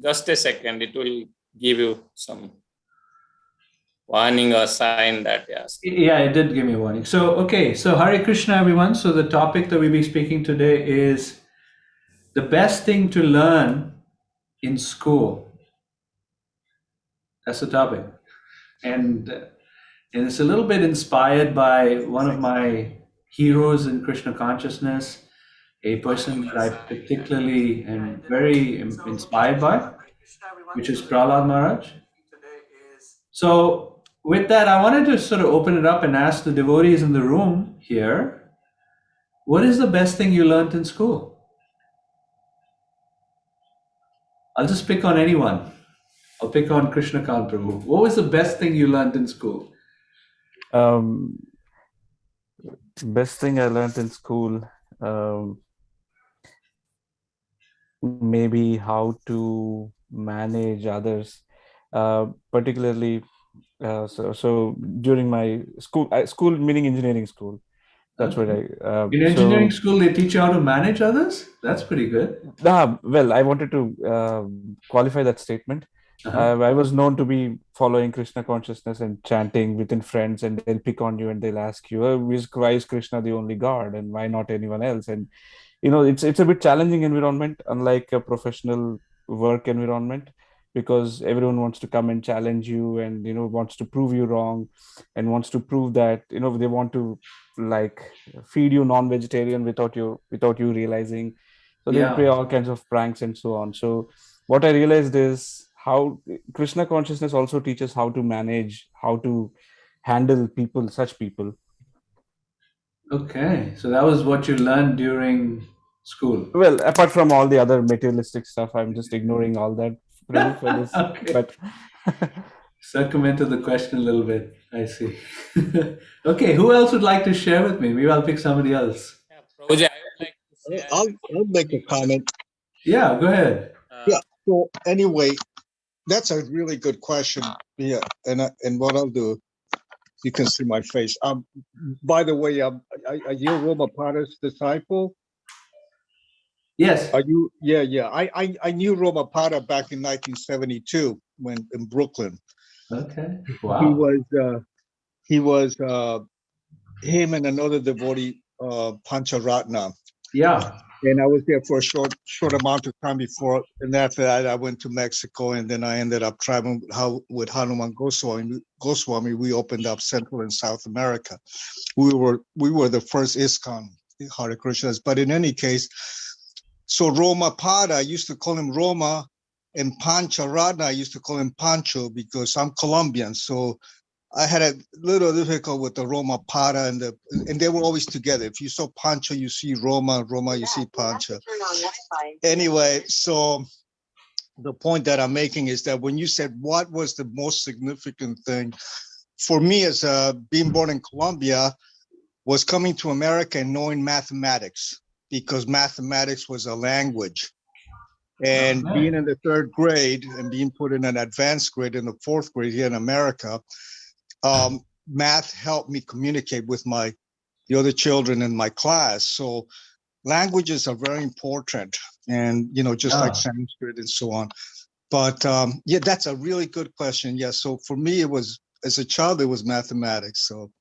Just a second, it will give you some warning or sign that yes. Yeah, it did give me a warning. So, okay, so Hare Krishna, everyone. So, the topic that we'll be speaking today is the best thing to learn in school. That's the topic. And it's a little bit inspired by one of my heroes in Krishna consciousness, a person that I particularly am very inspired by, which is Prahlad Maharaj. So, with that, I wanted to sort of open it up and ask the devotees in the room here, what is the best thing you learned in school? I'll just pick on anyone. I'll pick on Krishna Kant Prabhu. What was the best thing you learned in school? Um, Best thing I learned in school, maybe how to manage others, particularly. So during my school meaning engineering school. That's what Okay. I. In engineering school, they teach you how to manage others? That's pretty good. Well, I wanted to qualify that statement. Uh-huh. I was known to be following Krishna consciousness and chanting within friends, and they'll pick on you and they'll ask you, oh, why is Krishna the only God and why not anyone else? And it's a bit challenging environment, unlike a professional work environment, because everyone wants to come and challenge you and wants to prove you wrong and wants to prove that they want to like feed you non-vegetarian without you realizing. So they'll play Yeah. all kinds of pranks and so on. So what I realized is how Krishna consciousness also teaches how to manage, how to handle people, such people. Okay. So that was what you learned during school. Well, apart from all the other materialistic stuff, I'm just ignoring all that, Prabhu, for this. Okay. But Circumvented the question a little bit. I see. Okay. Who else would like to share with me? Maybe I'll pick somebody else. Yeah, Prabhuji, I would like to share. I'll make a comment. Yeah, go ahead. Yeah. So anyway, that's a really good question. Yeah, and what I'll do, you can see my face. By the way, are you Roma Pada's disciple? Yes. Are you? Yeah, yeah. I knew Roma Pada back in 1972 when in Brooklyn. Okay. He Wow. was him and another devotee, Pancharatna. Yeah. And I was there for a short amount of time before, and after that, I went to Mexico, and then I ended up traveling with Hanuman Goswami. We opened up Central and South America. We were the first ISKCON Hare Krishnas. But in any case, so Roma Pada, I used to call him Roma, and Pancharatna, I used to call him Pancho because I'm Colombian. So I had a little difficult with the Roma Pada and they were always together. If you saw Pancho, you see Roma, you see Pancho. Anyway, so the point that I'm making is that when you said what was the most significant thing for me as being born in Colombia was coming to America and knowing mathematics, because mathematics was a language. And being in the third grade and being put in an advanced grade in the fourth grade here in America, math helped me communicate with the other children in my class. So languages are very important, and just like Sanskrit and so on. But yeah, that's a really good question. Yeah, so for me, it was, as a child, it was mathematics. So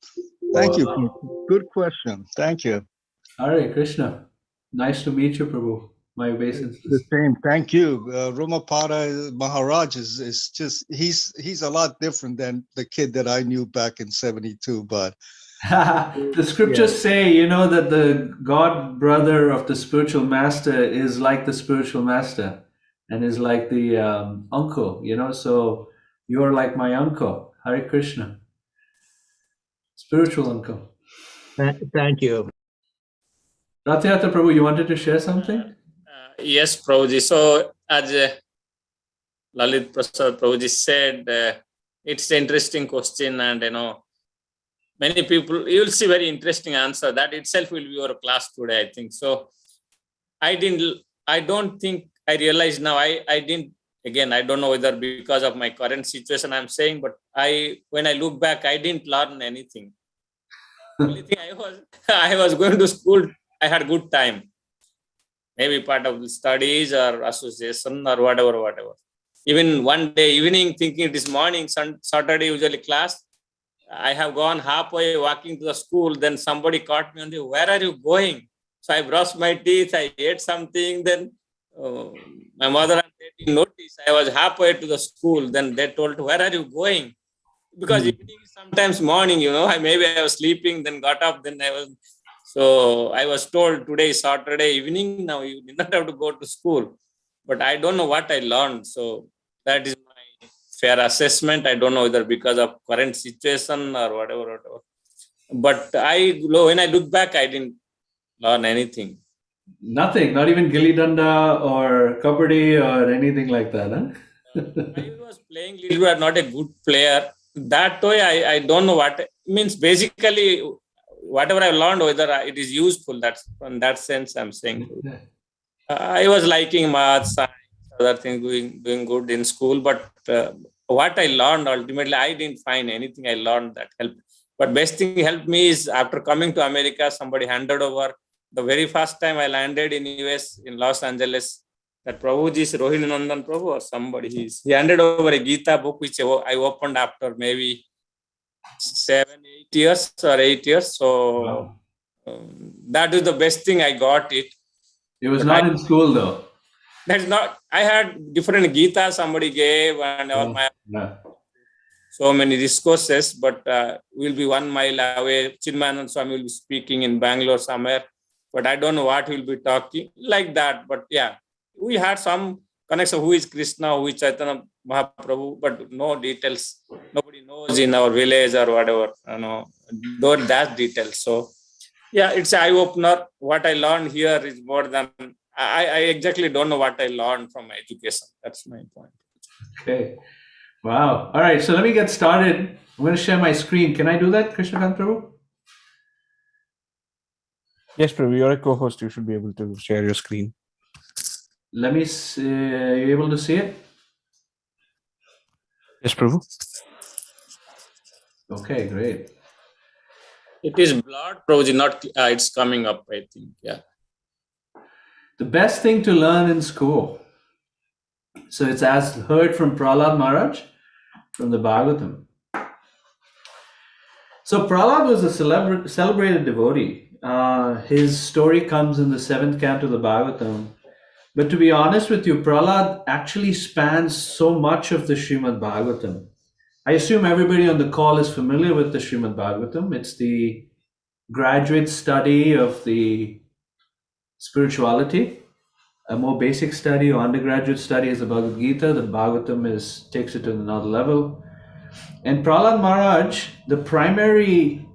thank you. Good question. Thank you. Hare Krishna. Nice to meet you, Prabhu. My obeisances. The same. Thank you. Ramapada Maharaj is just, he's a lot different than the kid that I knew back in 72, but The scriptures say, that the god brother of the spiritual master is like the spiritual master and is like the uncle, so you're like my uncle, Hare Krishna, spiritual uncle. Thank you. Rathayatra Prabhu, you wanted to share something? Yes, Prabhuji. So as Lalit Prasad Prabhuji said, it's an interesting question, and many people, you will see very interesting answer. That itself will be your class today, I think. So I don't think I realize now. I didn't, again, I don't know whether because of my current situation I'm saying, but when I look back, I didn't learn anything. Only thing I was going to school, I had good time. Maybe part of the studies or association or whatever. Even one day evening, thinking it is morning, Saturday usually class, I have gone halfway walking to the school. Then somebody caught me on the, where are you going? So I brushed my teeth, I ate something. Then my mother and daddy noticed I was halfway to the school. Then they told, where are you going? Because evening is sometimes morning, maybe I was sleeping, then got up, then so I was told today is Saturday evening, now you did not have to go to school. But I don't know what I learned. So that is my fair assessment. I don't know whether because of current situation or whatever. But when I look back, I didn't learn anything. Nothing, not even gilli danda or kabaddi or anything like that, huh? I was playing little bit, not a good player. That way, I don't know what it means. Basically, whatever I learned, whether it is useful. That's in that sense I'm saying. I was liking maths, science, other things, doing good in school. But what I learned ultimately, I didn't find anything I learned that helped. But best thing helped me is after coming to America, somebody handed over the very first time I landed in US in Los Angeles. That Prabhu is Rohini Nandan Prabhu or somebody. He handed over a Gita book which I opened after maybe 8 years. So Wow. that is the best thing I got it. It was But not in school though. That's not. I had different Gita somebody gave and all my Yeah. so many discourses, but we'll be 1 mile away. Chinmayanand Swami will be speaking in Bangalore somewhere, but I don't know what he'll be talking like that. But yeah, we had some connection. Who is Krishna? Who is Chaitanya Mahaprabhu? But no details. Nobody knows in our village or whatever. Don't that details. So yeah, it's an eye opener. What I learned here is more than I exactly don't know what I learned from my education. That's my point. Okay. Wow. All right. So let me get started. I'm going to share my screen. Can I do that, Krishnakant Prabhu? Yes, Prabhu, you're a co-host. You should be able to share your screen. Let me see. Are you able to see it? Yes, Prabhu. Okay, great. It is blood, Prabhuji, not it's coming up, I think. Yeah. The best thing to learn in school. So it's as heard from Prahlad Maharaj from the Bhagavatam. So Prahlad was a celebrated devotee. His story comes in the 7th canto of the Bhagavatam. But to be honest with you, Prahlad actually spans so much of the Srimad Bhagavatam. I assume everybody on the call is familiar with the Srimad Bhagavatam. It's the graduate study of the spirituality. A more basic study or undergraduate study is the Bhagavad Gita. The Bhagavatam takes it to another level. And Prahlad Maharaj, the primary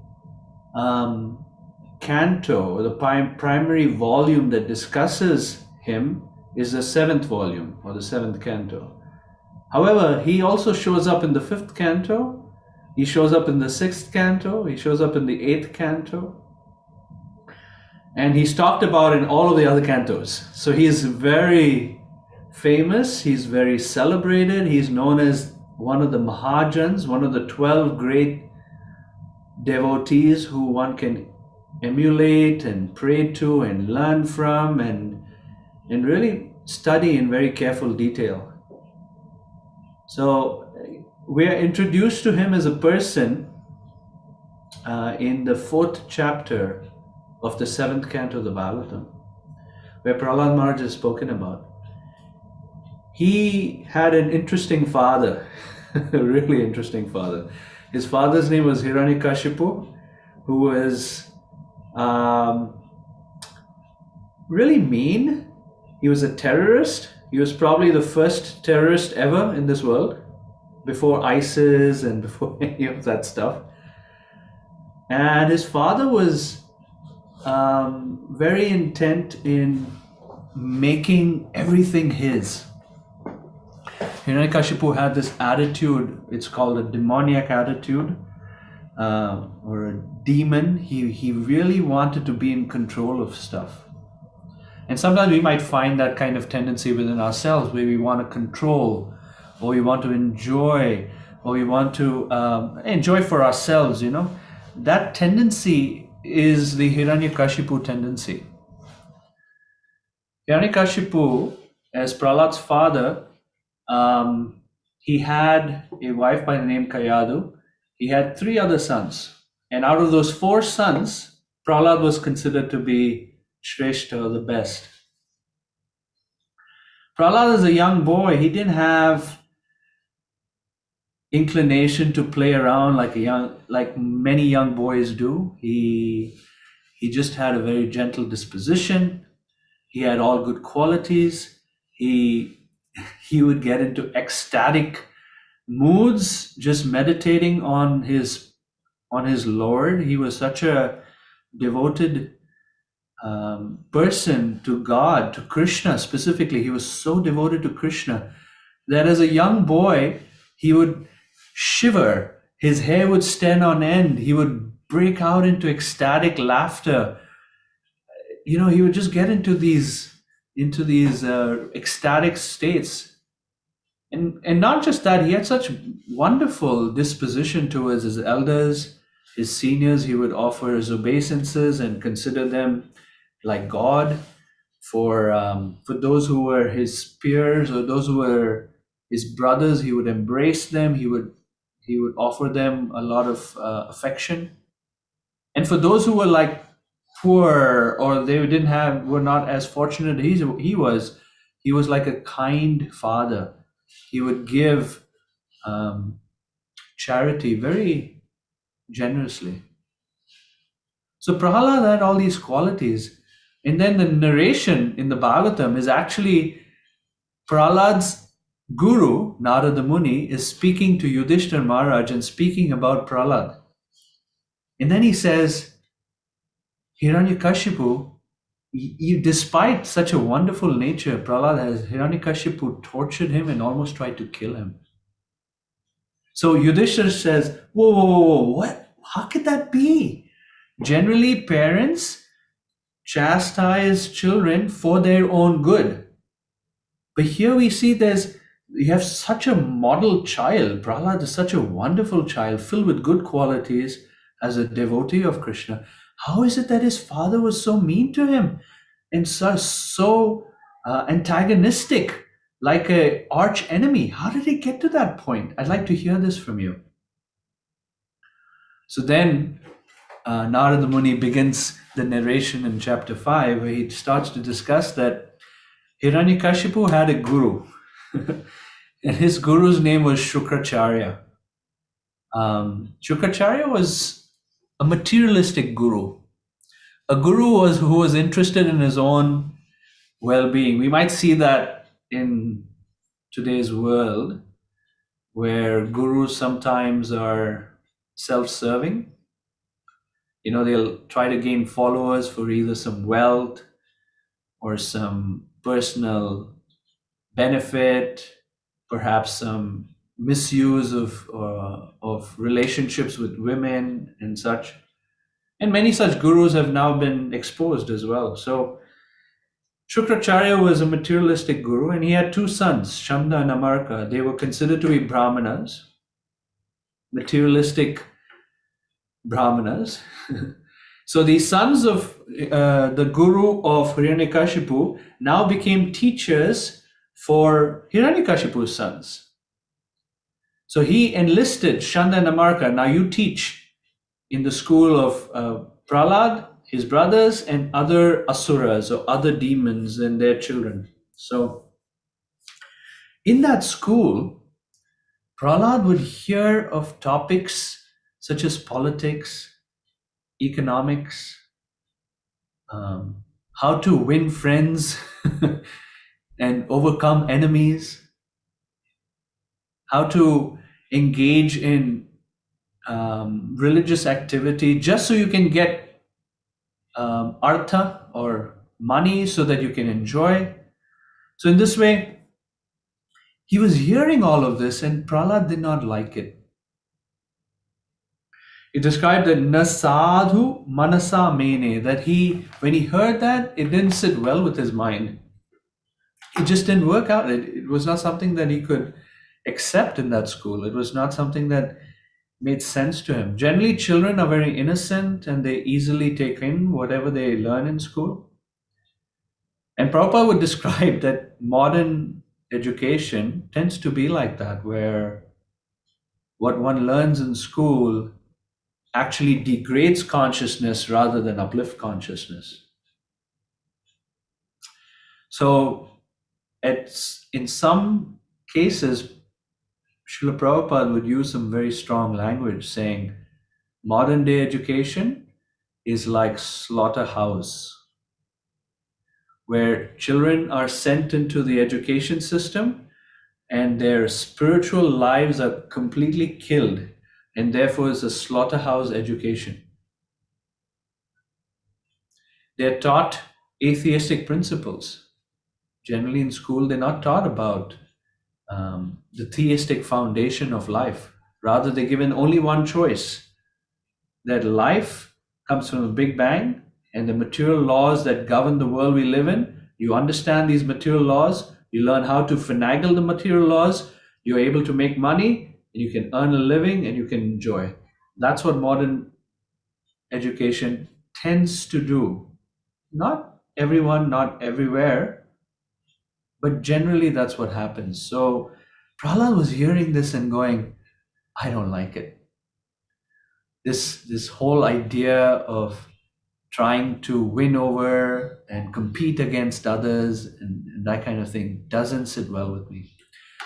canto, or the primary volume that discusses him is the 7th volume or the 7th canto. However, he also shows up in the 5th canto, he shows up in the 6th canto, he shows up in the 8th canto, and he's talked about in all of the other cantos. So he's very famous, he's very celebrated, he's known as one of the Mahajans, one of the 12 great devotees who one can emulate and pray to and learn from and really study in very careful detail. So we are introduced to him as a person in the 4th chapter of the 7th canto of the Bhagavatam, where Prahlad Maharaj is spoken about. He had an interesting father, a really interesting father. His father's name was Hiranyakashipu, who was really mean. He was a terrorist. He was probably the first terrorist ever in this world, before ISIS and before any of that stuff. And his father was very intent in making everything his. Hiranyakashipu had this attitude, it's called a demoniac attitude, or a demon. He really wanted to be in control of stuff. And sometimes we might find that kind of tendency within ourselves, where we want to control, or we want to enjoy, or we want to enjoy for ourselves, That tendency is the Hiranyakashipu tendency. Hiranyakashipu, as Prahlad's father, He had a wife by the name Kayadu. He had 3 other sons. And out of those 4 sons, Prahlad was considered to be Shrestha, the best. Prahlad as a young boy, he didn't have inclination to play around like many young boys do. He just had a very gentle disposition. He had all good qualities. He would get into ecstatic moods just meditating on his Lord. He was such a devoted person to God, to Krishna specifically. He was so devoted to Krishna that as a young boy, he would shiver. His hair would stand on end. He would break out into ecstatic laughter. He would just get into these ecstatic states. And not just that, he had such wonderful disposition towards his elders, his seniors. He would offer his obeisances and consider them like God. For those who were his peers or those who were his brothers, he would embrace them. He would offer them a lot of affection. And for those who were like poor or they were not as fortunate as he was like a kind father. He would give charity very generously. So Prahlad had all these qualities. And then the narration in the Bhagavatam is actually Prahlad's guru, Narada Muni, is speaking to Yudhishthira Maharaj and speaking about Prahlad. And then he says, Hiranyakashipu, despite such a wonderful nature, Prahlad has, Hiranyakashipu tortured him and almost tried to kill him. So Yudhishthira says, whoa, what? How could that be? Generally, parents chastise children for their own good. But here we see you have such a model child. Prahlad is such a wonderful child, filled with good qualities as a devotee of Krishna. How is it that his father was so mean to him and so antagonistic, like an arch enemy? How did he get to that point? I'd like to hear this from you. So then Narada Muni begins the narration in chapter 5, where he starts to discuss that Hiranyakashipu had a guru, and his guru's name was Shukracharya. Shukracharya was a materialistic guru, a guru who was interested in his own well-being. We might see that in today's world, where gurus sometimes are self-serving. They'll try to gain followers for either some wealth or some personal benefit, perhaps some misuse of relationships with women and such. And many such gurus have now been exposed as well. So Shukracharya was a materialistic guru, and he had 2 sons, Shamda and Amarka. They were considered to be brahmanas, materialistic brahmanas. So the sons of the guru of Hiranyakashipu now became teachers for Hiranyakashipu's sons. So he enlisted Shanda and Amarka. Now you teach in the school of Prahlad, his brothers, and other asuras or other demons and their children. So in that school, Prahlad would hear of topics such as politics, economics, how to win friends and overcome enemies, how to engage in religious activity just so you can get artha or money so that you can enjoy. So in this way, he was hearing all of this, and Prahlad did not like it. He described that nasadhu manasa mene, that when he heard that, it didn't sit well with his mind. It just didn't work out. It was not something that he could accept in that school. It was not something that made sense to him. Generally, children are very innocent and they easily take in whatever they learn in school. And Prabhupada would describe that modern education tends to be like that, where what one learns in school actually degrades consciousness rather than uplift consciousness. So in some cases, Srila Prabhupada would use some very strong language saying modern day education is like slaughterhouse, where children are sent into the education system and their spiritual lives are completely killed, and therefore it's a slaughterhouse education. They're taught atheistic principles. Generally in school, they're not taught about the theistic foundation of life. Rather, they're given only one choice, that life comes from a big bang, and the material laws that govern the world we live in, you understand these material laws, you learn how to finagle the material laws, you're able to make money, and you can earn a living, and you can enjoy. That's what modern education tends to do. Not everyone, not everywhere, but generally that's what happens. So Prahlad was hearing this and going, I don't like it. This whole idea of trying to win over and compete against others and that kind of thing doesn't sit well with me.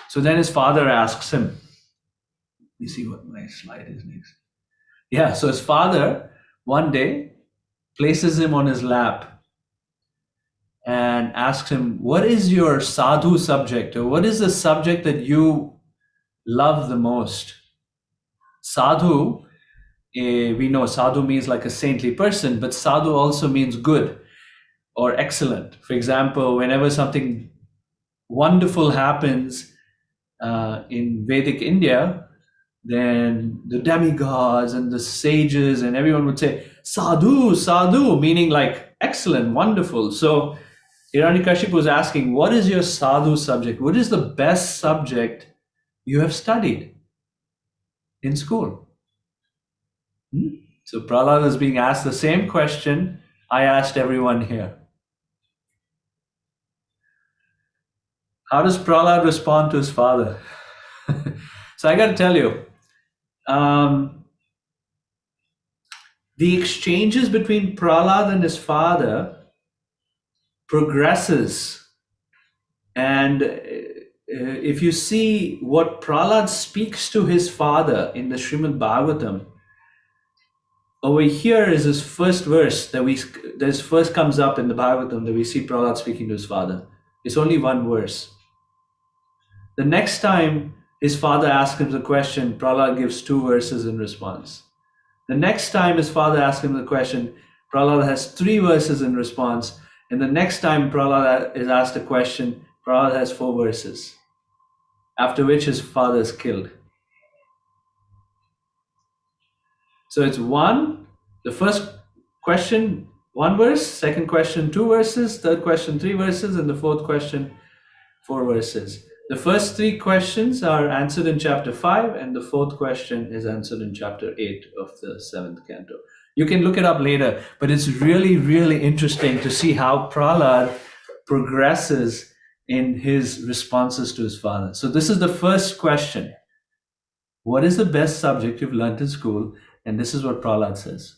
So then his father asks him, let me see what my slide is next. Yeah, so his father one day places him on his lap and asks him, what is your sadhu subject, or what is the subject that you love the most? Sadhu, we know sadhu means like a saintly person, but sadhu also means good or excellent. For example, whenever something wonderful happens in Vedic India, then the demigods and the sages and everyone would say, sadhu, sadhu, meaning like excellent, wonderful. So Hiranyakashipu was asking, what is your sadhu subject? What is the best subject you have studied in school? So Prahlad is being asked the same question I asked everyone here. How does Prahlad respond to his father? So I got to tell you, the exchanges between Prahlad and his father progresses. And if you see what Prahlad speaks to his father in the Srimad Bhagavatam, over here is his first verse that first comes up in the Bhagavatam that we see Prahlad speaking to his father. It's only one verse. The next time his father asks him the question, Prahlad gives two verses in response. The next time his father asks him the question, Prahlad has three verses in response. And the next time Prahlad is asked a question, Prahlad has four verses. After which his father is killed. So it's the first question, one verse, second question, two verses, third question, three verses, and the fourth question, four verses. The first three questions are answered in chapter 5, and the fourth question is answered in chapter 8 of the 7th canto. You can look it up later, but it's really, really interesting to see how Prahlad progresses in his responses to his father. So this is the first question. What is the best subject you've learned in school? And this is what Prahlad says.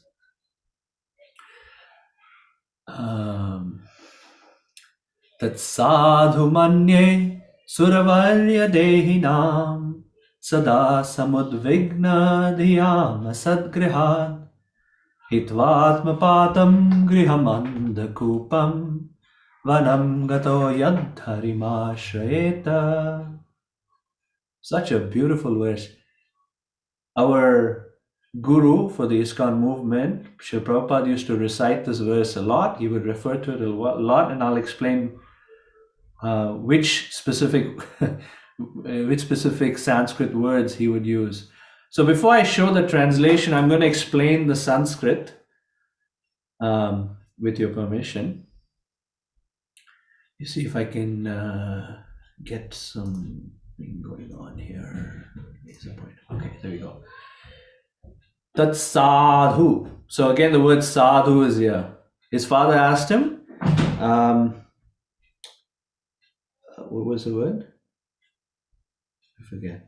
Tat sadhu manye suravarya dehinam sada samudvigna dhyam sadgrihat hitvatma patam grihamandakupam vanam gato yadharimashrayeta. Such a beautiful verse. Our guru for the ISKCON movement, Srila Prabhupada, used to recite this verse a lot. He would refer to it a lot, and I'll explain which specific Sanskrit words he would use. So before I show the translation, I'm going to explain the Sanskrit with your permission. You see if I can get something going on here. Okay, there we go. Tat sadhu. So again, the word sadhu is here. His father asked him, what was the word? I forget.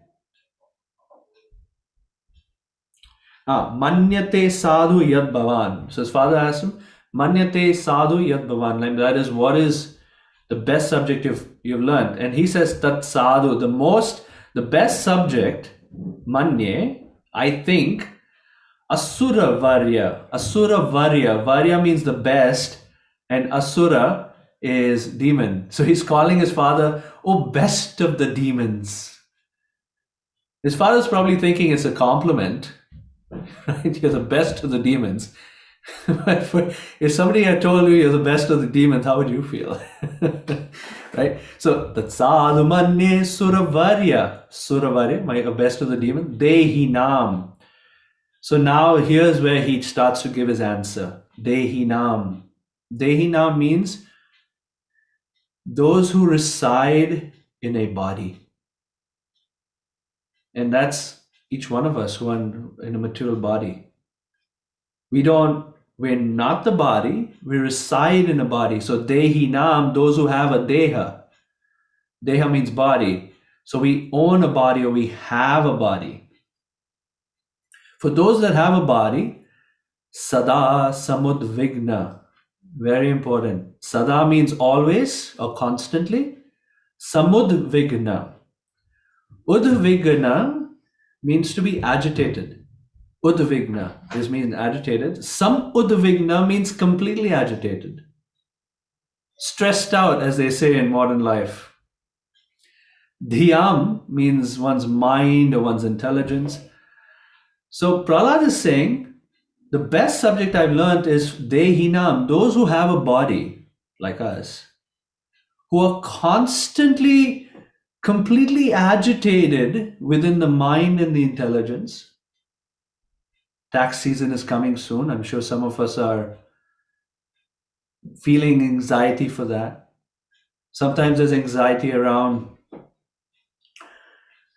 Manyate sadhu yad bhavan. So his father asked him, Manyate sadhu yad bhavan. Like that is what is the best subject you've learned. And he says tat sadhu, the best subject, manye, I think, asura varya. Asura varya. Varya means the best, and asura is demon. So he's calling his father, oh, best of the demons. His father's probably thinking it's a compliment, right? You're the best of the demons. But if somebody had told you you're the best of the demons, how would you feel? Right? So the sadhu manye suravarya. Suravarya, my best of the demons. Dehinam. So now here's where he starts to give his answer. Dehinam. Dehinam means those who reside in a body. And that's each one of us who are in a material body. We're not the body, we reside in a body. So dehinam, those who have a deha. Deha means body. So we own a body, or we have a body. For those that have a body, sada samudvigna. Very important. Sada means always or constantly. Samudvigna. Udvigna means to be agitated. Udvigna is means agitated. Some udvigna means completely agitated. Stressed out, as they say in modern life. Dhyam means one's mind or one's intelligence. So Prahlad is saying, the best subject I've learned is Dehinam, those who have a body like us, who are constantly, completely agitated within the mind and the intelligence. Tax season is coming soon. I'm sure some of us are feeling anxiety for that. Sometimes there's anxiety around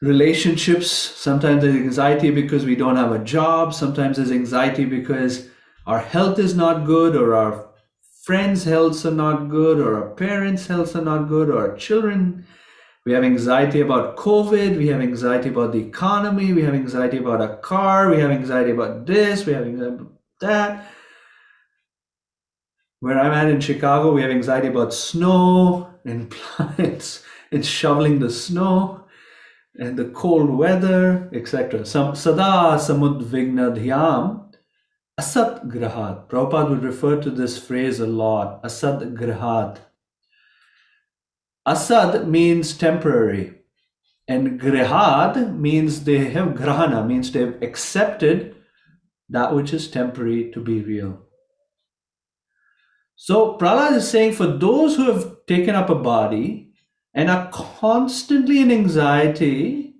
relationships. Sometimes there's anxiety because we don't have a job. Sometimes there's anxiety because our health is not good, or our friends' healths are not good, or our parents' healths are not good, or our children. We have anxiety about COVID. We have anxiety about the economy. We have anxiety about a car. We have anxiety about this. We have anxiety about that. Where I'm at in Chicago, we have anxiety about snow and plants and shoveling the snow and the cold weather, etc. Sada samudvigna dhyam asat grahat. Prabhupada would refer to this phrase a lot, asat grahat. Asad means temporary, and grihad means they have grahana, means they've accepted that which is temporary to be real. So Prahlad is saying, for those who have taken up a body and are constantly in anxiety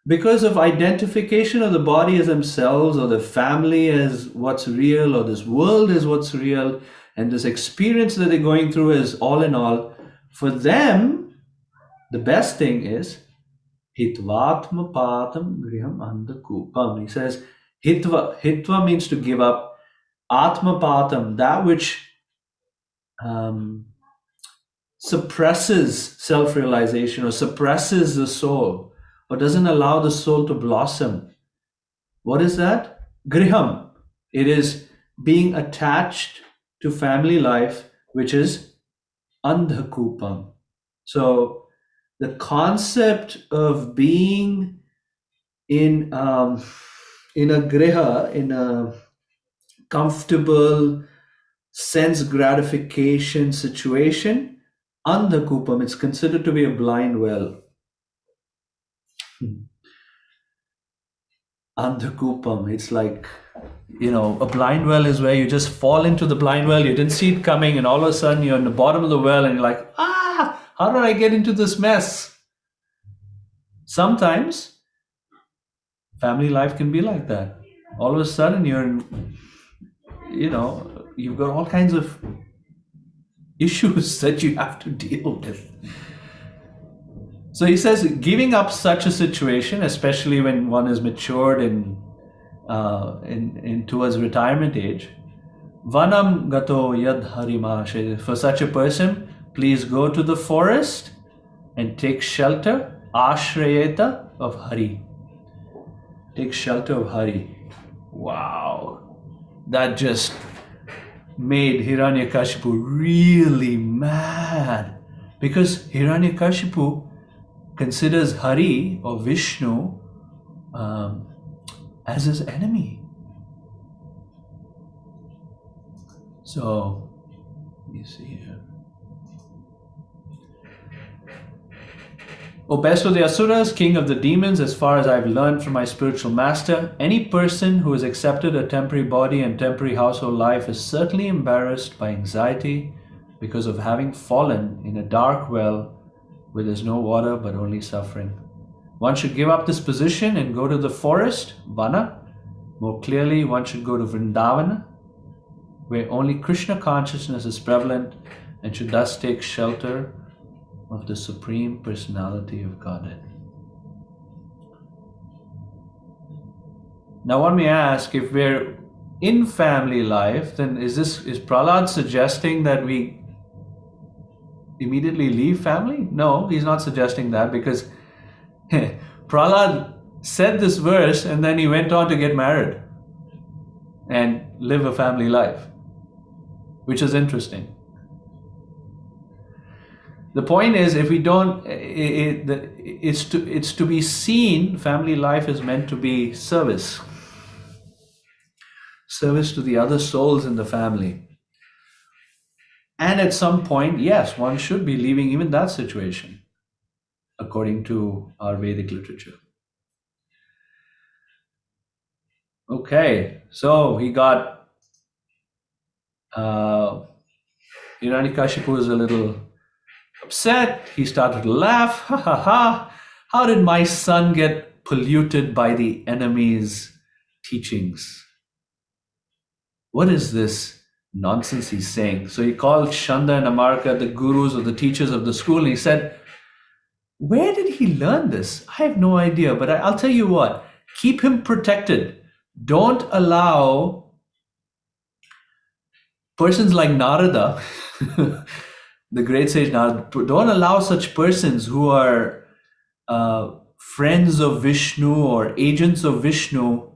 because of identification of the body as themselves, or the family as what's real, or this world as what's real, and this experience that they're going through is all in all, for them, the best thing is hitvatma patam griham andakupam. He says hitva. Hitva means to give up. Atma patam, that which suppresses self-realization, or suppresses the soul, or doesn't allow the soul to blossom. What is that? Griham. It is being attached to family life, which is andhakupam. So the concept of being in a griha, in a comfortable sense gratification situation, andhakupam, it's considered to be a blind well. Andhakupam, it's like, a blind well is where you just fall into the blind well, you didn't see it coming, and all of a sudden you're in the bottom of the well and you're like, how did I get into this mess? Sometimes family life can be like that. All of a sudden you've got all kinds of issues that you have to deal with. So he says, giving up such a situation, especially when one is matured in towards retirement age, vanam gato yad harima. For such a person, please go to the forest and take shelter Ashrayeta of Hari. Take shelter of Hari. Wow. That just made Hiranyakashipu really mad, because Hiranyakashipu considers Hari or Vishnu as his enemy. So, let me see here. O best of the Asuras, king of the demons, as far as I've learned from my spiritual master, any person who has accepted a temporary body and temporary household life is certainly embarrassed by anxiety because of having fallen in a dark well where there's no water but only suffering. One should give up this position and go to the forest, Vana. More clearly, one should go to Vrindavana, where only Krishna consciousness is prevalent, and should thus take shelter of the Supreme Personality of Godhead. Now one may ask, if we're in family life, then is Prahlad suggesting that we immediately leave family? No, he's not suggesting that, because Prahlad said this verse and then he went on to get married and live a family life, which is interesting. The point is, if we don't, it's to be seen, family life is meant to be service. Service to the other souls in the family. And at some point, yes, one should be leaving even that situation, according to our Vedic literature. Okay, so he got, Hiranyakashipu was a little upset. He started to laugh. Ha ha ha. How did my son get polluted by the enemy's teachings? What is this nonsense he's saying? So he called Shanda and Amarka, the gurus or the teachers of the school, and he said, where did he learn this? I have no idea, but I'll tell you what, keep him protected. Don't allow persons like Narada, the great sage Narada, don't allow such persons who are friends of Vishnu or agents of Vishnu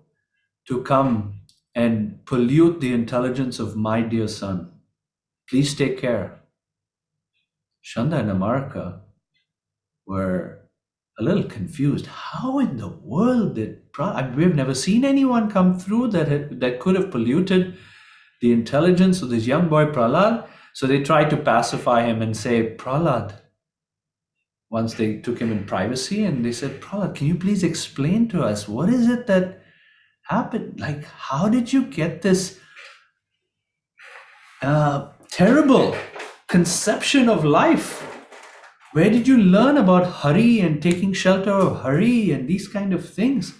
to come and pollute the intelligence of my dear son. Please take care. Shanda and Amarka were a little confused. How in the world did we've never seen anyone come through that could have polluted the intelligence of this young boy Prahlad? So they tried to pacify him and say, Prahlad, once they took him in privacy and they said, Prahlad, can you please explain to us, what is it that happened? Like, how did you get this terrible conception of life? Where did you learn about Hari and taking shelter of Hari and these kind of things?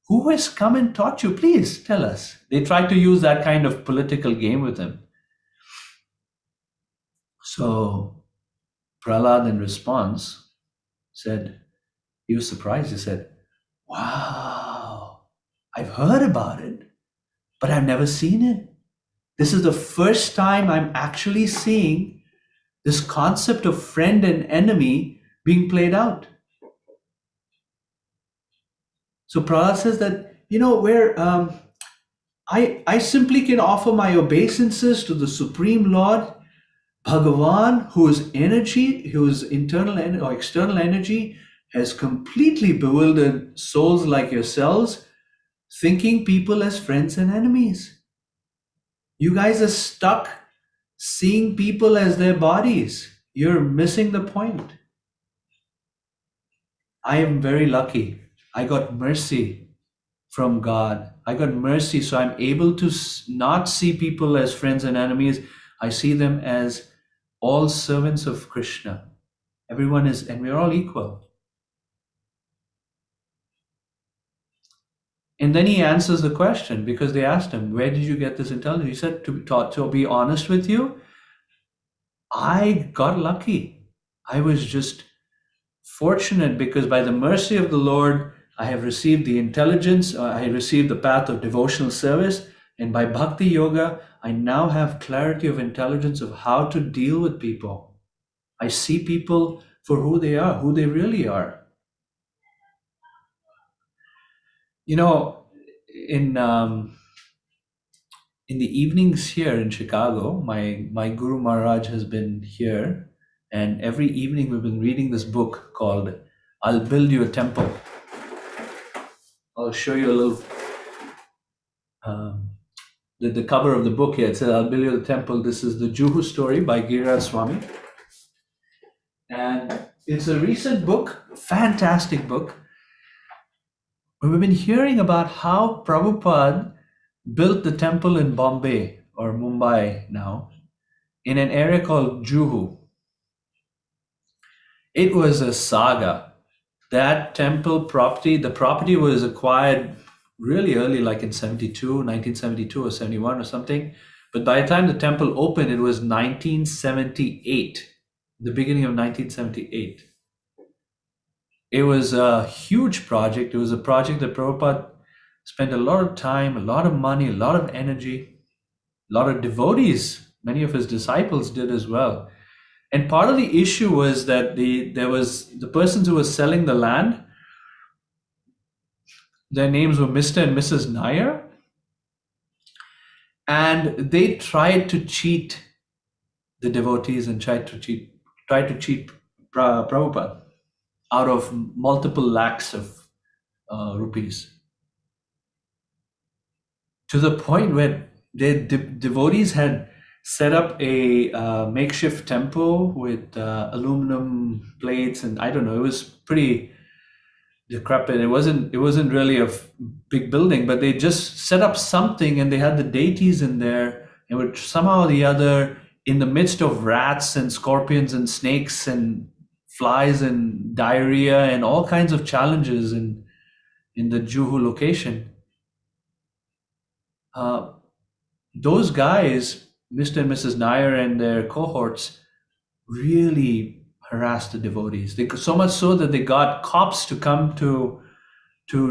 Who has come and taught you? Please tell us. They tried to use that kind of political game with him. So Prahlad in response said, he was surprised. He said, wow, I've heard about it, but I've never seen it. This is the first time I'm actually seeing this concept of friend and enemy being played out. So Prahlad says that, where I simply can offer my obeisances to the Supreme Lord, Bhagavan, whose energy, whose internal or external energy has completely bewildered souls like yourselves, thinking people as friends and enemies. You guys are stuck seeing people as their bodies. You're missing the point. I am very lucky. I got mercy from God. I got mercy, so I'm able to not see people as friends and enemies. I see them as all servants of Krishna. Everyone is, and we're all equal. And then he answers the question, because they asked him, where did you get this intelligence? He said, to be honest with you, I got lucky. I was just fortunate, because by the mercy of the Lord, I have received the intelligence, I received the path of devotional service, and by Bhakti Yoga, I now have clarity of intelligence of how to deal with people. I see people for who they are, who they really are. You know, in the evenings here in Chicago, my Guru Maharaj has been here, and every evening we've been reading this book called "I'll Build You a Temple." I'll show you a little. The cover of the book here, it says, "I'll Build You a Temple." This is the Juhu story by Giriraj Swami. And it's a recent book, fantastic book. We've been hearing about how Prabhupada built the temple in Bombay or Mumbai now in an area called Juhu. It was a saga. That temple property, the property was acquired really early, like in 1972 or 71 or something. But by the time the temple opened, it was 1978, the beginning of 1978. It was a huge project. It was a project that Prabhupada spent a lot of time, a lot of money, a lot of energy, a lot of devotees. Many of his disciples did as well. And part of the issue was that there was the persons who were selling the land, their names were Mr. and Mrs. Nair, and they tried to cheat the devotees and tried to cheat Prabhupada out of multiple lakhs of rupees, to the point where the devotees had set up a makeshift temple with aluminum plates, and I don't know, it was pretty decrepit. It wasn't really a big building, but they just set up something, and they had the deities in there, and would somehow or the other, in the midst of rats and scorpions and snakes and flies and diarrhea and all kinds of challenges in the Juhu location, those guys, Mr. and Mrs. Nair and their cohorts, really harassed the devotees. So much so that they got cops to come to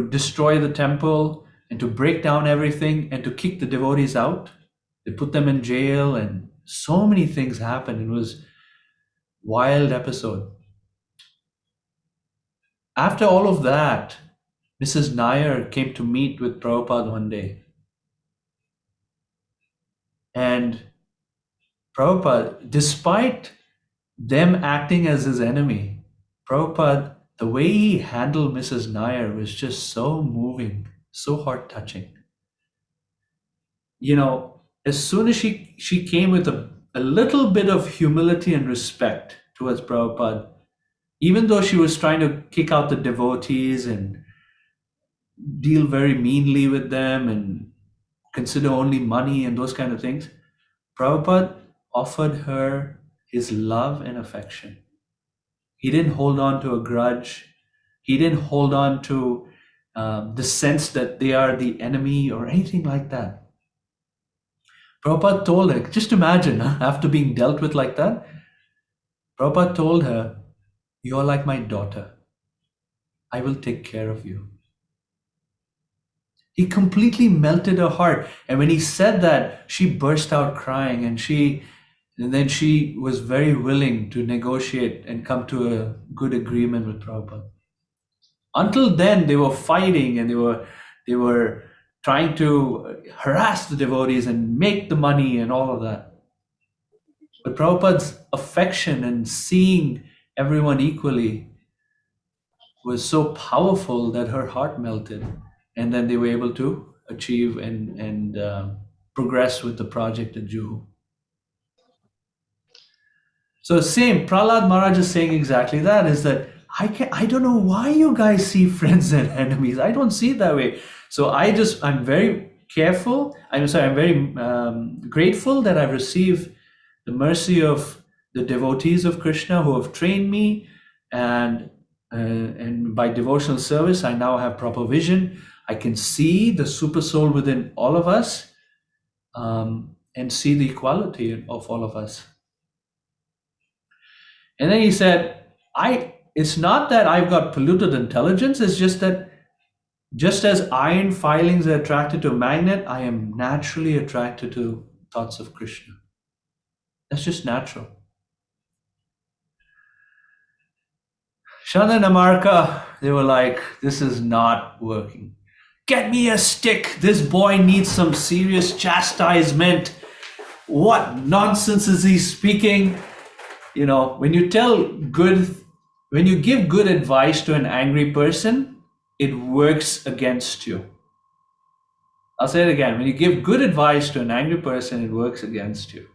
destroy the temple and to break down everything and to kick the devotees out. They put them in jail, and so many things happened. It was a wild episode. After all of that, Mrs. Nair came to meet with Prabhupada one day. And Prabhupada, despite them acting as his enemy, Prabhupada, the way he handled Mrs. Nair was just so moving, so heart-touching. You know, as soon as she came with a little bit of humility and respect towards Prabhupada, even though she was trying to kick out the devotees and deal very meanly with them and consider only money and those kind of things, Prabhupada offered her his love and affection. He didn't hold on to a grudge. He didn't hold on to the sense that they are the enemy or anything like that. Prabhupada told her, just imagine, after being dealt with like that, Prabhupada told her, "You're like my daughter. I will take care of you." He completely melted her heart. And when he said that, she burst out crying, and then she was very willing to negotiate and come to a good agreement with Prabhupada. Until then, they were fighting, and they were trying to harass the devotees and make the money and all of that. But Prabhupada's affection and seeing everyone equally was so powerful that her heart melted. And then they were able to achieve and progress with the project at Juhu. So same, Prahlad Maharaj is saying exactly that, is that I don't know why you guys see friends and enemies. I don't see it that way. So I'm very careful. I'm very grateful that I've received the mercy of the devotees of Krishna who have trained me, and by devotional service, I now have proper vision. I can see the super soul within all of us, and see the equality of all of us. And then he said, it's not that I've got polluted intelligence, it's just that just as iron filings are attracted to a magnet, I am naturally attracted to thoughts of Krishna. That's just natural. Shandanamarka, they were like, this is not working. Get me a stick. This boy needs some serious chastisement. What nonsense is he speaking? You know, when you give good advice to an angry person, it works against you. I'll say it again. When you give good advice to an angry person, it works against you.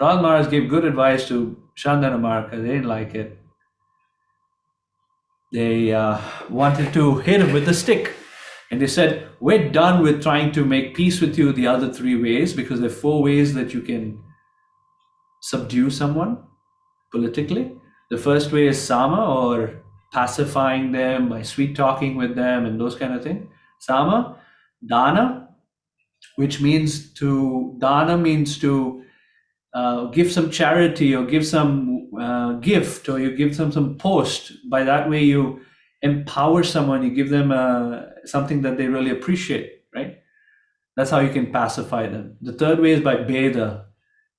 Prahlad Maharaj gave good advice to Shandanamarka. They didn't like it. They wanted to hit him with a stick. And they said, we're done with trying to make peace with you the other 3 ways, because there are 4 ways that you can subdue someone politically. The first way is sama, or pacifying them by sweet talking with them and those kind of things. Sama. Dana, which means to give some charity, or give some gift, or you give them some post. By that way, you empower someone, you give them something that they really appreciate, right? That's how you can pacify them. The third way is by Beda,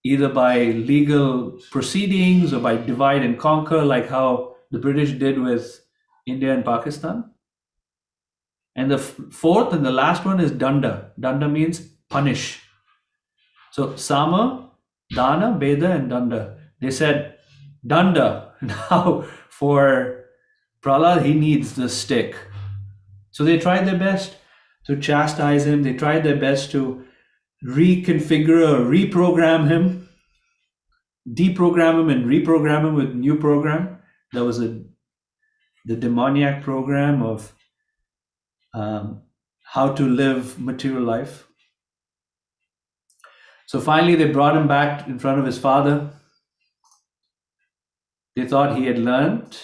either by legal proceedings or by divide and conquer, like how the British did with India and Pakistan. And the fourth and the last one is Danda. Danda means punish. So Sama, Dana, Beda, and Danda. They said, Danda. Now for Prahlad, he needs the stick. So they tried their best to chastise him. They tried their best to reconfigure or reprogram him, deprogram him and reprogram him with new program. That was the demoniac program of how to live material life. So finally, they brought him back in front of his father. They thought he had learned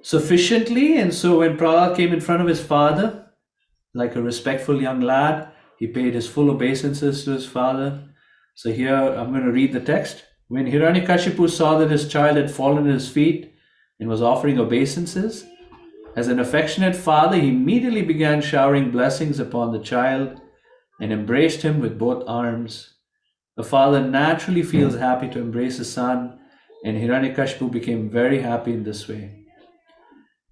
sufficiently. And so when Prahlad came in front of his father, like a respectful young lad, he paid his full obeisances to his father. So here, I'm going to read the text. When Hiranyakashipu saw that his child had fallen at his feet and was offering obeisances, as an affectionate father, he immediately began showering blessings upon the child and embraced him with both arms. A father naturally feels happy to embrace his son, and Hiranyakashipu became very happy in this way.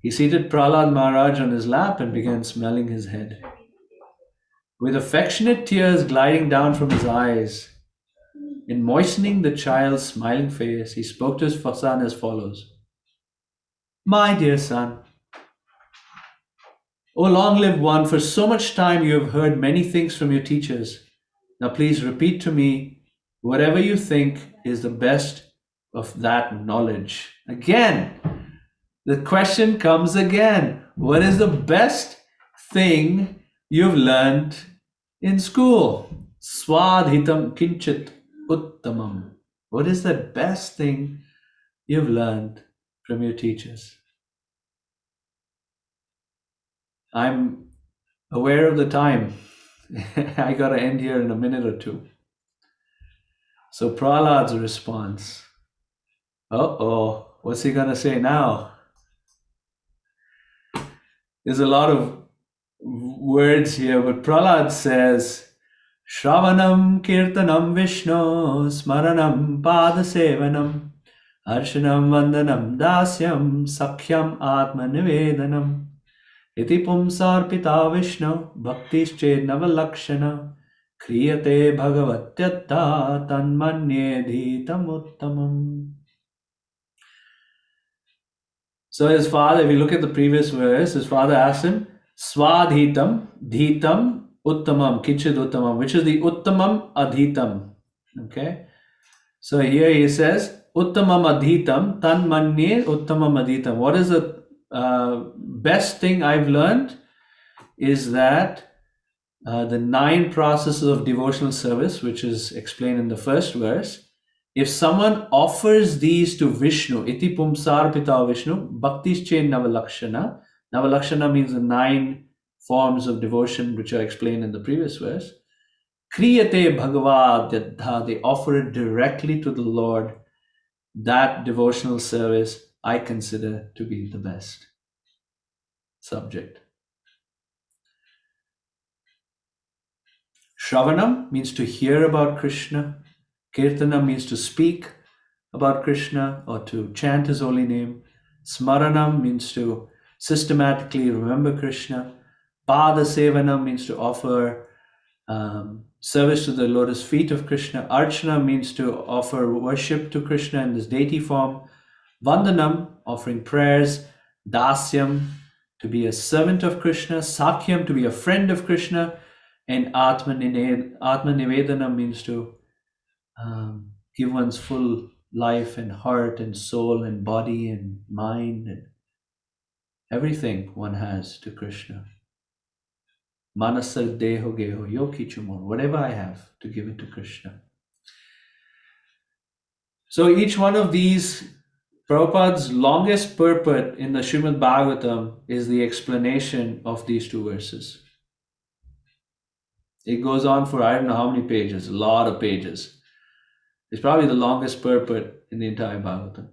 He seated Prahlad Maharaj on his lap and began smelling his head. With affectionate tears gliding down from his eyes and moistening the child's smiling face, he spoke to his son as follows. My dear son, O long-lived one, for so much time you have heard many things from your teachers. Now please repeat to me whatever you think is the best of that knowledge. Again, the question comes again. What is the best thing you've learned in school? Swadhitam kinchit uttamam. What is the best thing you've learned from your teachers? I'm aware of the time. I got to end here in a minute or two. So Prahlad's response. What's he going to say now? There's a lot of words here, but Prahlad says, Shravanam kirtanam Vishnu smaranam padasevanam arshanam vandanam dasyam sakhyam atma nivedanam iti pumsarpita Vishnu bhaktisched navalakshana kriyate bhagavatyatha tanmanye dhitam uttamam. So his father, if you look at the previous verse, his father asked him, Swadhitam, Dhitam, Uttamam, Kichid Uttamam, which is the Uttamam Adhitam. Okay. So here he says, Uttamam Adhitam, Tan Manye Uttamam Adhitam. What is the best thing I've learned is that the 9 processes of devotional service, which is explained in the first verse, if someone offers these to Vishnu, iti pumsar pita Vishnu, bhaktisched navalakshana. Navalakshana means the 9 forms of devotion which are explained in the previous verse. Kriyate bhagavadyadha, they offer it directly to the Lord. That devotional service I consider to be the best subject. Shravanam means to hear about Krishna. Kirtana means to speak about Krishna or to chant his holy name. Smaranam means to systematically remember Krishna. Pada Sevanam means to offer service to the lotus feet of Krishna. Archana means to offer worship to Krishna in this deity form. Vandanam, offering prayers. Dasyam, to be a servant of Krishna. Sakyam, to be a friend of Krishna. And Atma Nivedana means to give one's full life and heart and soul and body and mind and everything one has to Krishna. Manasa deho geho yoki chumon, whatever I have to give it to Krishna. So each one of these, Prabhupada's longest purport in the Srimad Bhagavatam is the explanation of these two verses. It goes on for I don't know how many pages, a lot of pages. It's probably the longest purport in the entire Bhagavatam.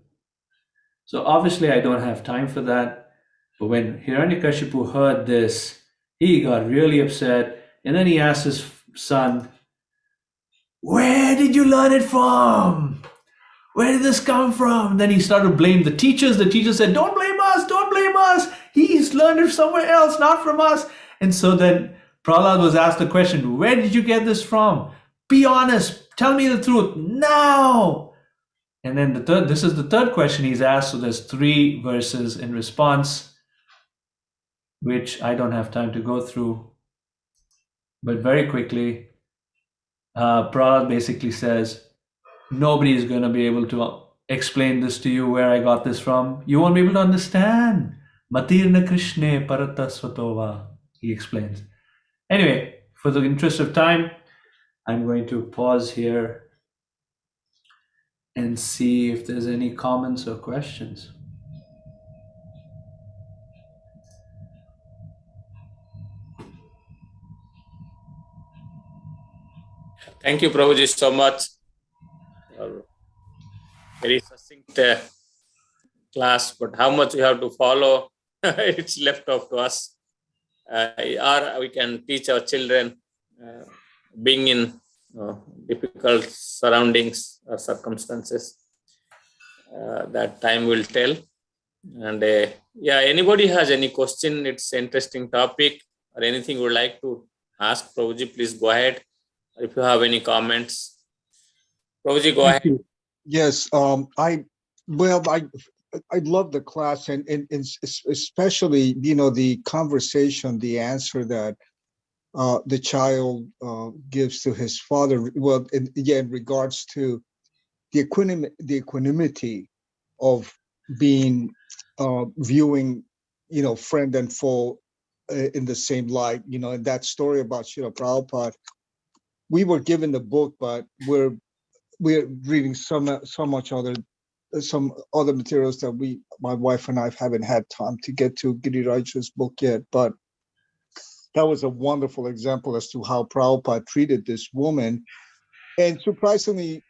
So obviously I don't have time for that. But when Hiranyakashipu heard this, he got really upset. And then he asked his son, "Where did you learn it from? Where did this come from?" Then he started to blame the teachers. The teacher said, "Don't blame us, don't blame us. He's learned it somewhere else, not from us." And so then Prahlad was asked the question, "Where did you get this from? Be honest, tell me the truth now." And then this is the third question he's asked. So there's 3 verses in response, which I don't have time to go through. But very quickly, Prahlad basically says, nobody is going to be able to explain this to you where I got this from. You won't be able to understand. Matirna Krishne Parata Svatova, he explains. Anyway, for the interest of time, I'm going to pause here and see if there's any comments or questions. Thank you, Prabhuji, so much. Very succinct class, but how much we have to follow, it's left up to us. Or we can teach our children, being in difficult surroundings or circumstances. That time will tell. And yeah, anybody has any question, it's an interesting topic or anything you would like to ask, Prabhuji, please go ahead. If you have any comments, Prabhuji, go ahead. Yes, I love the class and especially, the conversation, the answer that the child gives to his father. Well, in regards to the equanimity of being viewing, friend and foe in the same light. And that story about Srila Prabhupada, we were given the book, but we're reading some other materials that my wife and I haven't had time to get to Giriraj's book yet. But that was a wonderful example as to how Prabhupada treated this woman. And surprisingly,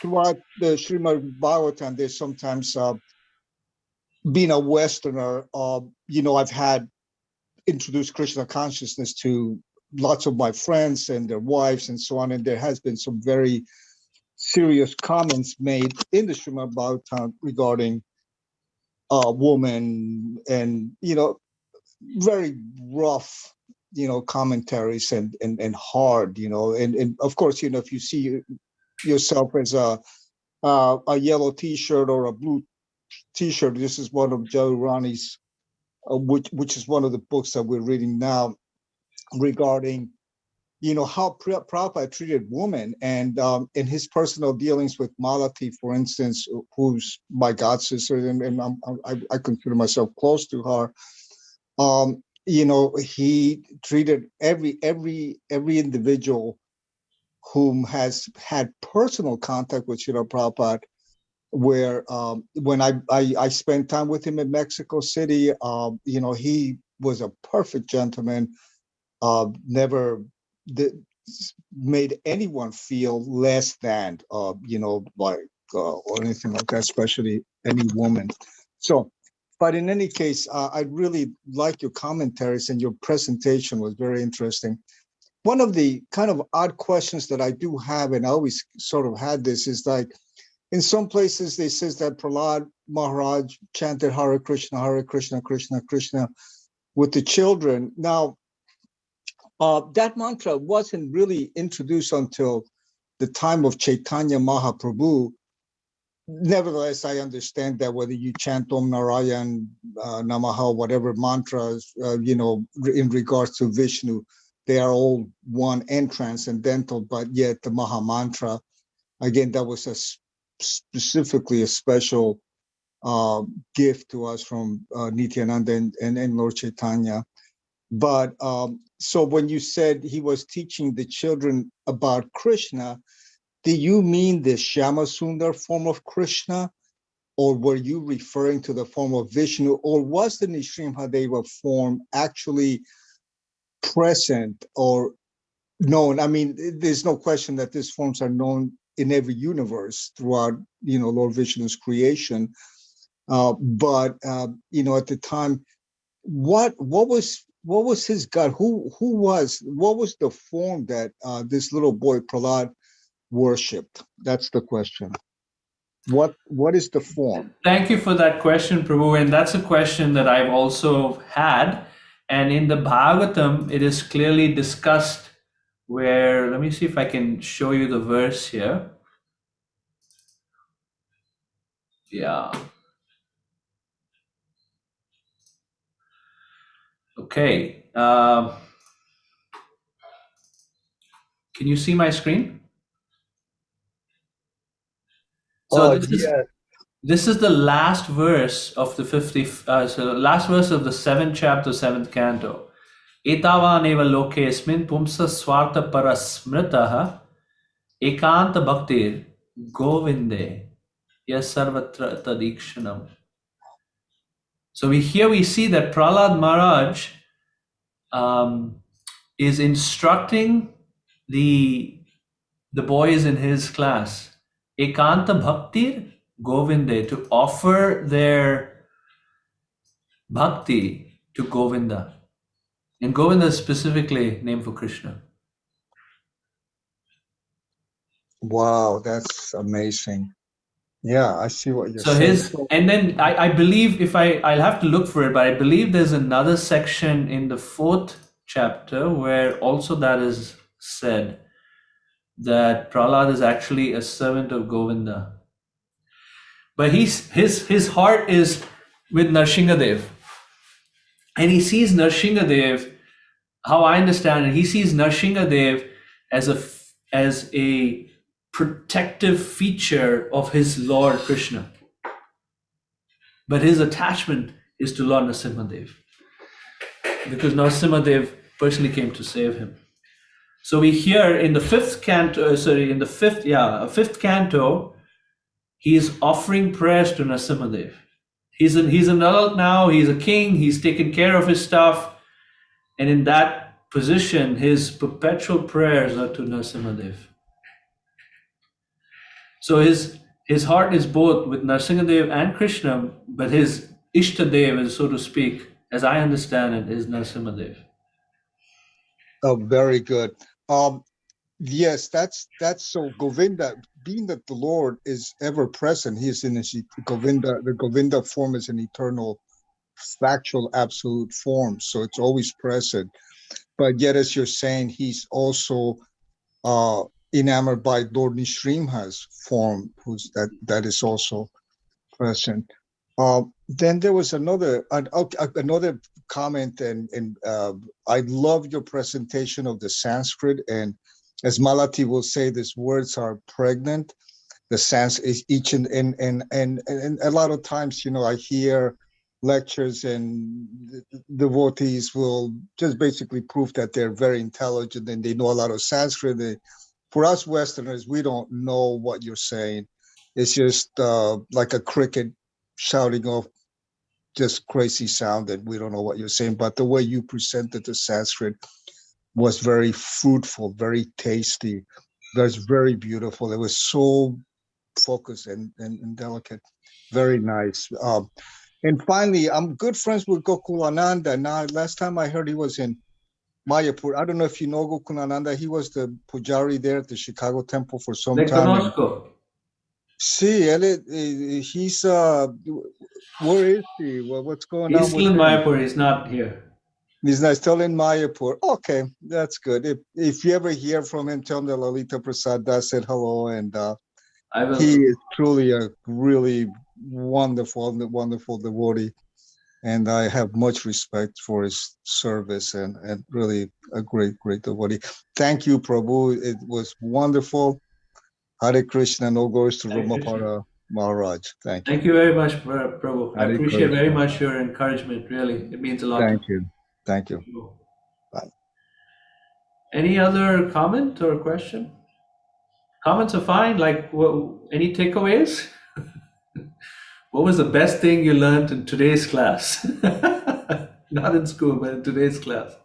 throughout the Srimad Bhagavatam, there's sometimes, being a Westerner, I've had introduced Krishna consciousness to lots of my friends and their wives and so on. And there has been some very serious comments made in the Srimad Bhagavatam regarding woman and, very rough, commentaries and hard, and of course, if you see yourself as a yellow T-shirt or a blue T-shirt, this is one of Jivana's, which is one of the books that we're reading now regarding, how Prabhupada treated women and in his personal dealings with Malati, for instance, who's my god sister, and I consider myself close to her. He treated every individual whom has had personal contact with Srila Prabhupada, where when I spent time with him in Mexico City, he was a perfect gentleman, never made anyone feel less than, or anything like that, especially any woman. So, but in any case, I really like your commentaries and your presentation was very interesting. one of the kind of odd questions that I do have, and I always sort of had this, is like, in some places they says that Prahlad Maharaj chanted Hare Krishna, Krishna Krishna with the children. Now, that mantra wasn't really introduced until the time of Chaitanya Mahaprabhu. Nevertheless, I understand that whether you chant Om Narayan Namaha, whatever mantras, in regards to Vishnu, they are all one and transcendental, but yet the Maha Mantra, again, that was specifically a special gift to us from Nityananda and Lord Chaitanya. But so when you said he was teaching the children about Krishna, do you mean the Shyama Sundar form of Krishna, or were you referring to the form of Vishnu, or was the Nrsimhadeva form actually present or known? I mean, there's no question that these forms are known in every universe throughout, Lord Vishnu's creation. But at the time, what was his God? What was the form that this little boy Prahlad worshipped? That's the question. What is the form? Thank you for that question, Prabhu. And that's a question that I've also had. And in the Bhagavatam, it is clearly discussed where, let me see if I can show you the verse here. Yeah. Okay. Can you see my screen? So this is the last verse of the last verse of the 7th chapter, 7th canto. Etavan eva lokesmin pumsa swarta parasmritaha ekanta bhaktir govinde yasarvatra tadikshanam. So we see that Prahlad Maharaj is instructing the boys in his class, Ekanta Bhaktir Govinde, to offer their bhakti to Govinda. And Govinda is specifically named for Krishna. Wow, that's amazing. Yeah, I see what you're saying. And then I believe, I'll have to look for it, but I believe there's another section in the 4th chapter where also that is said, that Prahlad is actually a servant of Govinda. But his heart is with Narsinghadev. And he sees Narsinghadev, how I understand it, he sees Narsinghadev as a protective feature of his Lord Krishna. But his attachment is to Lord Nrsimhadev, because Nrsimhadev personally came to save him. So we hear in the 5th canto, he is offering prayers to Nrsimhadev. He's an adult now, he's a king, he's taken care of his stuff. And in that position, his perpetual prayers are to Nrsimhadev. So his heart is both with Nrsimhadev and Krishna, but his Ishtadev is, so to speak, as I understand it, is Nrsimhadev. Oh, very good. Yes, that's so Govinda, being that the Lord is ever present, he is in his Govinda. The Govinda form is an eternal, factual, absolute form, so it's always present. But yet, as you're saying, he's also enamored by Lord Nrsimha's form, that is also present. Then there was another comment, and I love your presentation of the Sanskrit. And as Malati will say, these words are pregnant. The Sanskrit is each and a lot of times, I hear lectures and devotees will just basically prove that they're very intelligent and they know a lot of Sanskrit. For us Westerners, we don't know what you're saying. It's just like a cricket shouting off just crazy sound that we don't know what you're saying. But the way you presented the Sanskrit was very fruitful, very tasty. It was very beautiful. It was so focused and delicate. Very nice. And finally, I'm good friends with Gokulananda. Now, last time I heard he was in Mayapur. I don't know if you know Gokunananda. He was the pujari there at the Chicago temple for some Le time. conozco. See, he's where is he? What's going on He's with still in him? Mayapur. He's not here. He's not still in Mayapur. Okay, that's good. If you ever hear from him, tell him that Lalita Prasad Das said hello, and I will. he is truly a really wonderful devotee, and I have much respect for his service and really a great devotee. Thank you, Prabhu. It was wonderful. Hare Krishna. No goes to Hare Ramapara Maharaj. Thank you. Thank you very much, Prabhu. I Hare appreciate very Krishna. much your encouragement. Really, it means a lot. Thank you. Thank you. Bye. Any other comment or question? Comments are fine. Like, any takeaways? What was the best thing you learned in today's class? Not in school, but in today's class.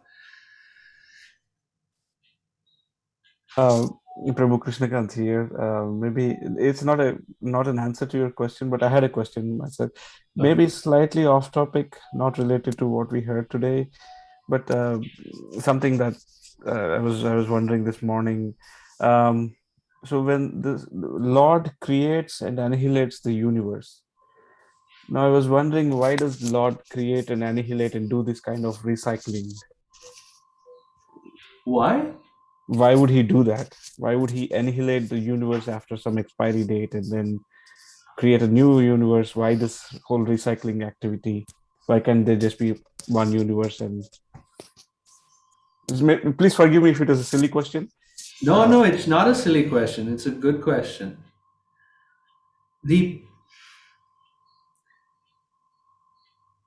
Prabhu Krishnakant here. Maybe it's not an answer to your question, but I had a question myself. Maybe slightly off topic, not related to what we heard today, but something that I was wondering this morning. So when the Lord creates and annihilates the universe, now I was wondering, why does Lord create and annihilate and do this kind of recycling? Why? Why would he do that? Why would he annihilate the universe after some expiry date and then create a new universe? Why this whole recycling activity? Why can't there just be one universe? And please forgive me if it is a silly question. No, it's not a silly question. It's a good question.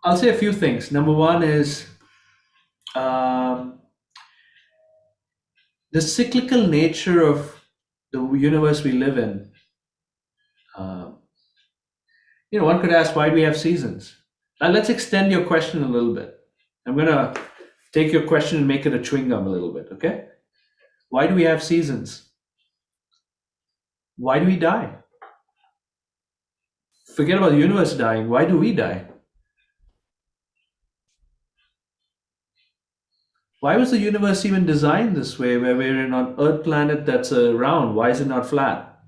I'll say a few things. Number one is the cyclical nature of the universe we live in. One could ask, why do we have seasons? Now let's extend your question a little bit. I'm going to take your question and make it a chewing gum a little bit, okay? Why do we have seasons? Why do we die? Forget about the universe dying. Why do we die? Why was the universe even designed this way, where we're in an Earth planet that's round? Why is it not flat?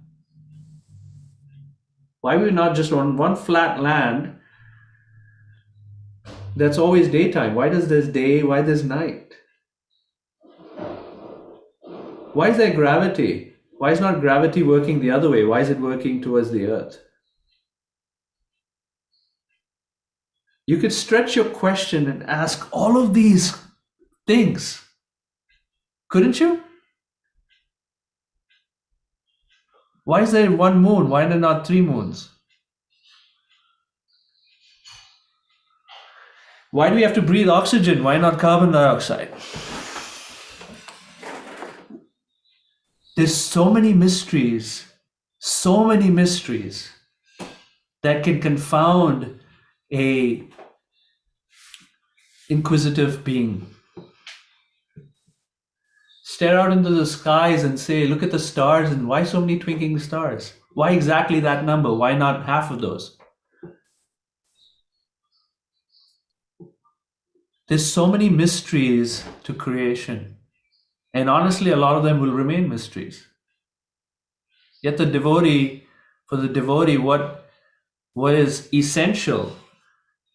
Why are we not just on one flat land that's always daytime? Why does there's day? Why there's night? Why is there gravity? Why is not gravity working the other way? Why is it working towards the Earth? You could stretch your question and ask all of these things, couldn't you? Why is there one moon? Why are there not three moons? Why do we have to breathe oxygen? Why not carbon dioxide? There's so many mysteries that can confound a inquisitive being. Stare out into the skies and say, look at the stars, and why so many twinkling stars? Why exactly that number? Why not half of those? There's so many mysteries to creation. And honestly, a lot of them will remain mysteries. Yet for the devotee, what is essential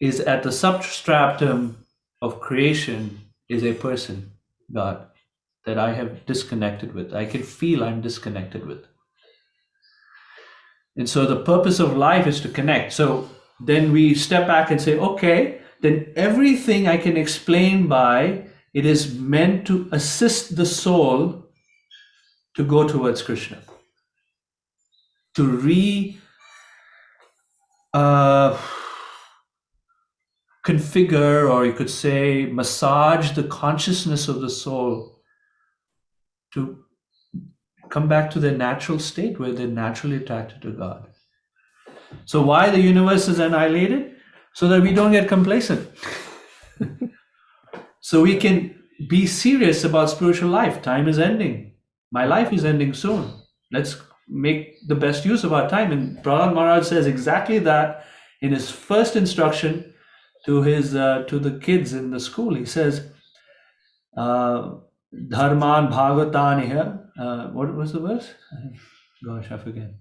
is at the substratum of creation is a person, God, that I have disconnected with. I can feel I'm disconnected with. And so the purpose of life is to connect. So then we step back and say, okay, then everything I can explain by it is meant to assist the soul to go towards Krishna, to configure, or you could say massage the consciousness of the soul to come back to their natural state where they're naturally attracted to God. So why the universe is annihilated? So that we don't get complacent. So we can be serious about spiritual life. Time is ending. My life is ending soon. Let's make the best use of our time. And Prahlad Maharaj says exactly that in his first instruction to the kids in the school. He says, Dharman Bhagavatan here. What was the verse? Gosh, I forget.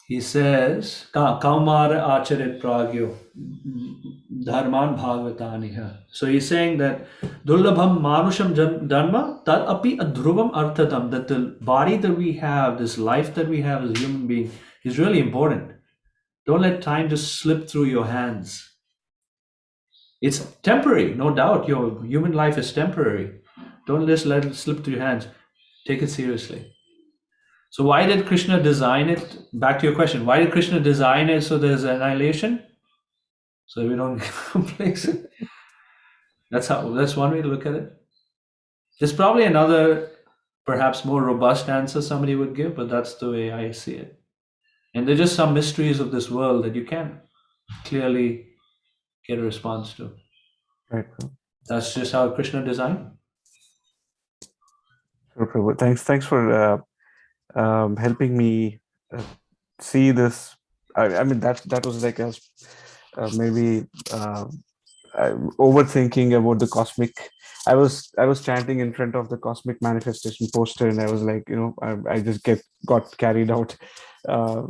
He says, Kaumara Acharit Pragyo Dharman Bhagavataniha. So he's saying that Dullabham Manusham Dharma Tad Api Adhruvam Arthatam, that the body that we have, this life that we have as a human being, is really important. Don't let time just slip through your hands. It's temporary, no doubt. Your human life is temporary. Don't just let it slip through your hands. Take it seriously. So why did Krishna design it? Back to your question, why did Krishna design it so there's annihilation? So we don't get complacent. That's one way to look at it. There's probably another, perhaps more robust answer somebody would give, but that's the way I see it. And there's just some mysteries of this world that you can't clearly get a response to. Right. That's just how Krishna designed. Sure, Prabhu. Thanks for helping me see this. I mean that was like a maybe overthinking about the cosmic. I was chanting in front of the cosmic manifestation poster, and I was like, I just got carried out. So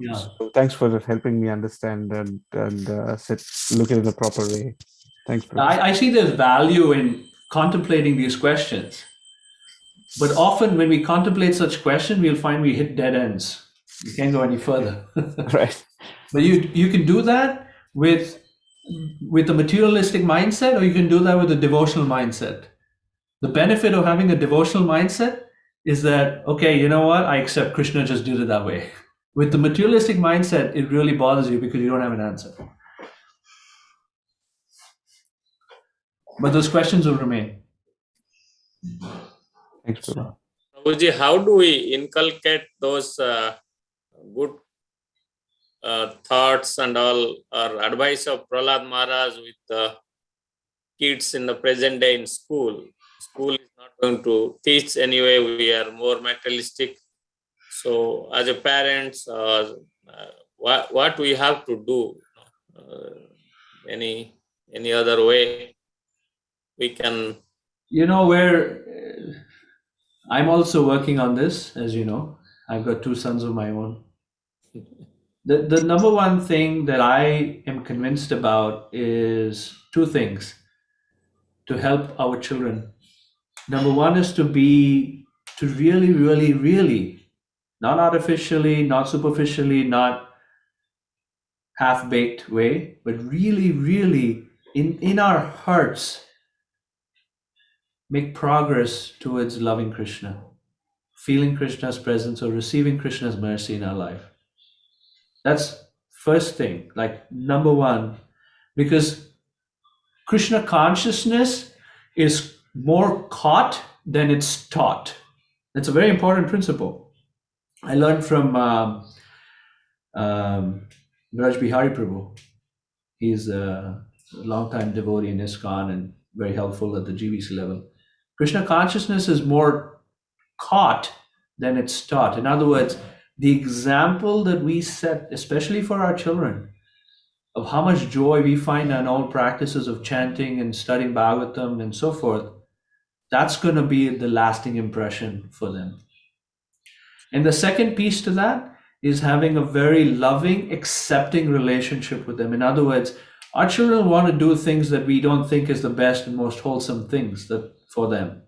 thanks for helping me understand and look at it in the proper way. Thanks, Prabhu. I see there's value in contemplating these questions. But often when we contemplate such questions, we'll find we hit dead ends. You can't go any further. Right. But you can do that with a materialistic mindset, or you can do that with a devotional mindset. The benefit of having a devotional mindset is that, okay, you know what? I accept Krishna just did it that way. With the materialistic mindset, it really bothers you because you don't have an answer. But those questions will remain. Thanks, Prabhu. Prabhuji, how do we inculcate those good thoughts and all, or advice of Prahlad Maharaj with kids in the present day in school? School is not going to teach anyway. We are more materialistic. So, as a parents, what we have to do? Any other way we can? Where I'm also working on this, as you know. I've got 2 sons of my own. The number one thing that I am convinced about is 2 things to help our children. Number one is to really, really, really, not artificially, not superficially, not half-baked way, but really, really in our hearts, make progress towards loving Krishna, feeling Krishna's presence or receiving Krishna's mercy in our life. That's first thing, like number one, because Krishna consciousness is more caught than it's taught. That's a very important principle. I learned from Braj Bihari Prabhu. He's a long-time devotee in ISKCON and very helpful at the GVC level. Krishna consciousness is more caught than it's taught. In other words, the example that we set, especially for our children, of how much joy we find in all practices of chanting and studying Bhagavatam and so forth, that's going to be the lasting impression for them. And the second piece to that is having a very loving, accepting relationship with them. In other words, our children want to do things that we don't think is the best and most wholesome things for them.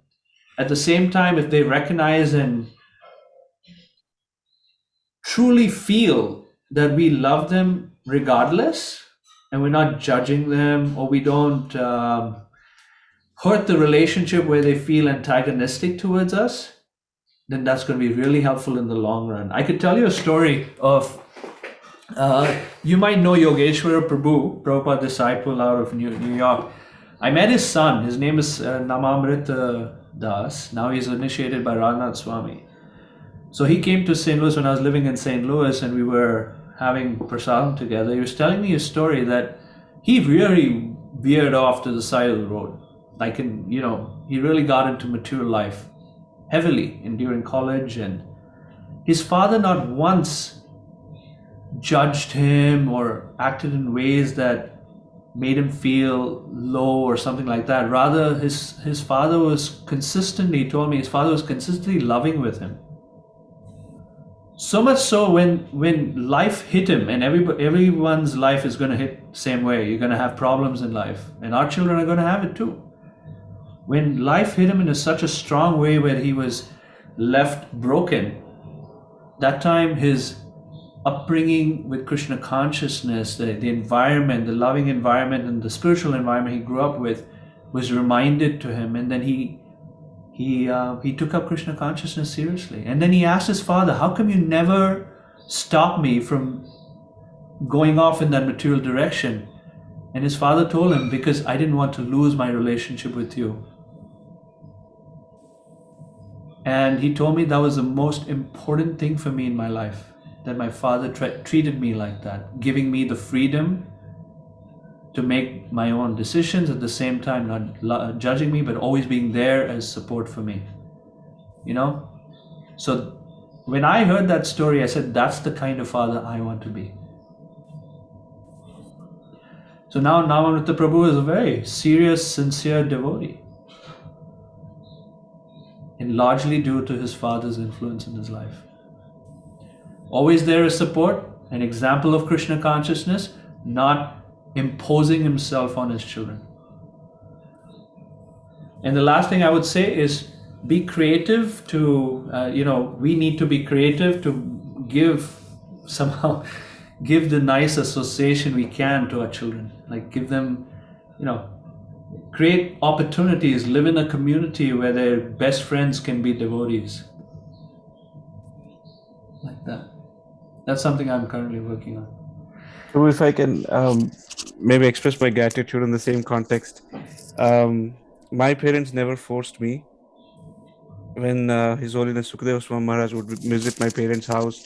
At the same time, if they recognize and truly feel that we love them regardless, and we're not judging them, or we don't hurt the relationship where they feel antagonistic towards us, then that's going to be really helpful in the long run. I could tell you a story of, you might know Yogeshwara Prabhu, Prabhupada disciple out of New York. I met his son. His name is Namamrita Das. Now he's initiated by Radhanath Swami. So he came to St. Louis when I was living in St. Louis, and we were having prasadam together. He was telling me a story that he really veered off to the side of the road. Like he really got into mature life heavily during college, and his father not once judged him or acted in ways that made him feel low or something like that. Rather, his father was consistently, he told me his father was consistently loving with him. So much so when life hit him, and everyone's life is going to hit same way. You're going to have problems in life, and our children are going to have it too. When life hit him in such a strong way where he was left broken, that time his upbringing with Krishna consciousness, the environment, the loving environment, and the spiritual environment he grew up with was reminded to him, and then he took up Krishna consciousness seriously. And then he asked his father, "How come you never stop me from going off in that material direction?" And his father told him, "Because I didn't want to lose my relationship with you." And he told me that was the most important thing for me in my life, that my father treated me like that, giving me the freedom to make my own decisions, at the same time not judging me, but always being there as support for me. So when I heard that story, I said, that's the kind of father I want to be. So now Namaruta Prabhu is a very serious, sincere devotee, and largely due to his father's influence in his life. Always there as support, an example of Krishna consciousness, not imposing himself on his children. And the last thing I would say is be creative to, we need to be creative to give the nice association we can to our children. Like give them, create opportunities, live in a community where their best friends can be devotees. Like that. That's something I'm currently working on. So if I can maybe express my gratitude in the same context. My parents never forced me. When His Holiness Sukadeva Swami Maharaj would visit my parents' house,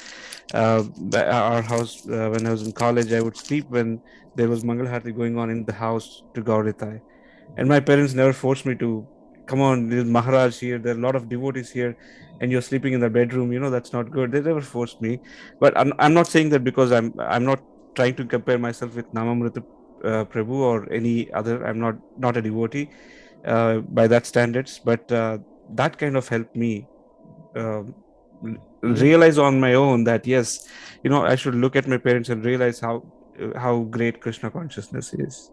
our house, when I was in college, I would sleep when there was Mangal Harati going on in the house to Gauritai. And my parents never forced me to, come on, there's Maharaj here, there are a lot of devotees here, and you're sleeping in the bedroom, that's not good. They never forced me. But I'm not saying that because I'm not trying to compare myself with Namamrita Prabhu or any other. I'm not a devotee by that standards, but that kind of helped me realize on my own that yes, I should look at my parents and realize how great Krishna consciousness is.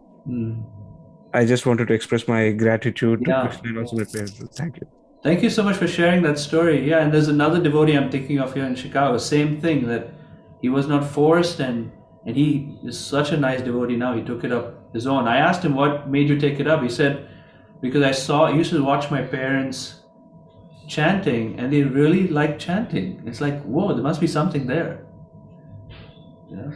I just wanted to express my gratitude to Krishna and also my parents. Thank you. Thank you so much for sharing that story. Yeah, and there's another devotee I'm thinking of here in Chicago. Same thing, that he was not forced, and he is such a nice devotee now. He took it up his own. I asked him, what made you take it up? He said, because I used to watch my parents chanting, and they really like chanting. It's like, whoa, there must be something there. Yeah.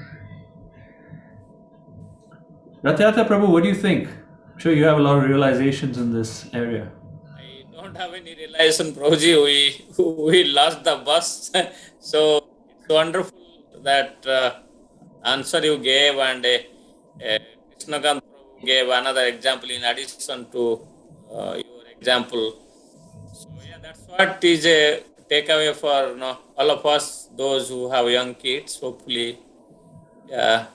Ratyata Prabhu, what do you think? I'm sure you have a lot of realizations in this area. I don't have any realization, Prabhuji. We lost the bus. So it's wonderful that answer you gave, and Krishnakant Prabhu gave another example in addition to your example. So yeah, that's what is a takeaway for all of us, those who have young kids. Hopefully, they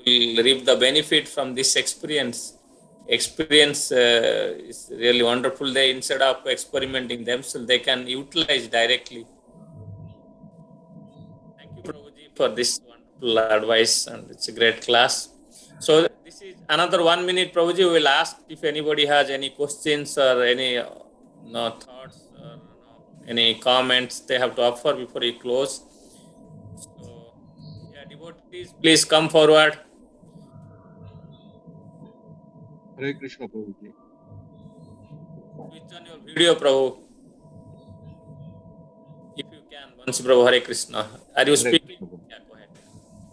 will reap the benefit from this experience. Experience is really wonderful. They, instead of experimenting themselves, they can utilize directly. Thank you, Prabhuji, for this wonderful advice, and it's a great class. So this is another 1 minute, Prabhuji. We will ask if anybody has any questions or any thoughts or any comments they have to offer before we close. So yeah, devotees, please come forward. Hare Krishna, Prabhuji. Switch on your video, Prabhu. If you can, once Prabhu. Hare Krishna. Are you speaking? Yeah, go ahead.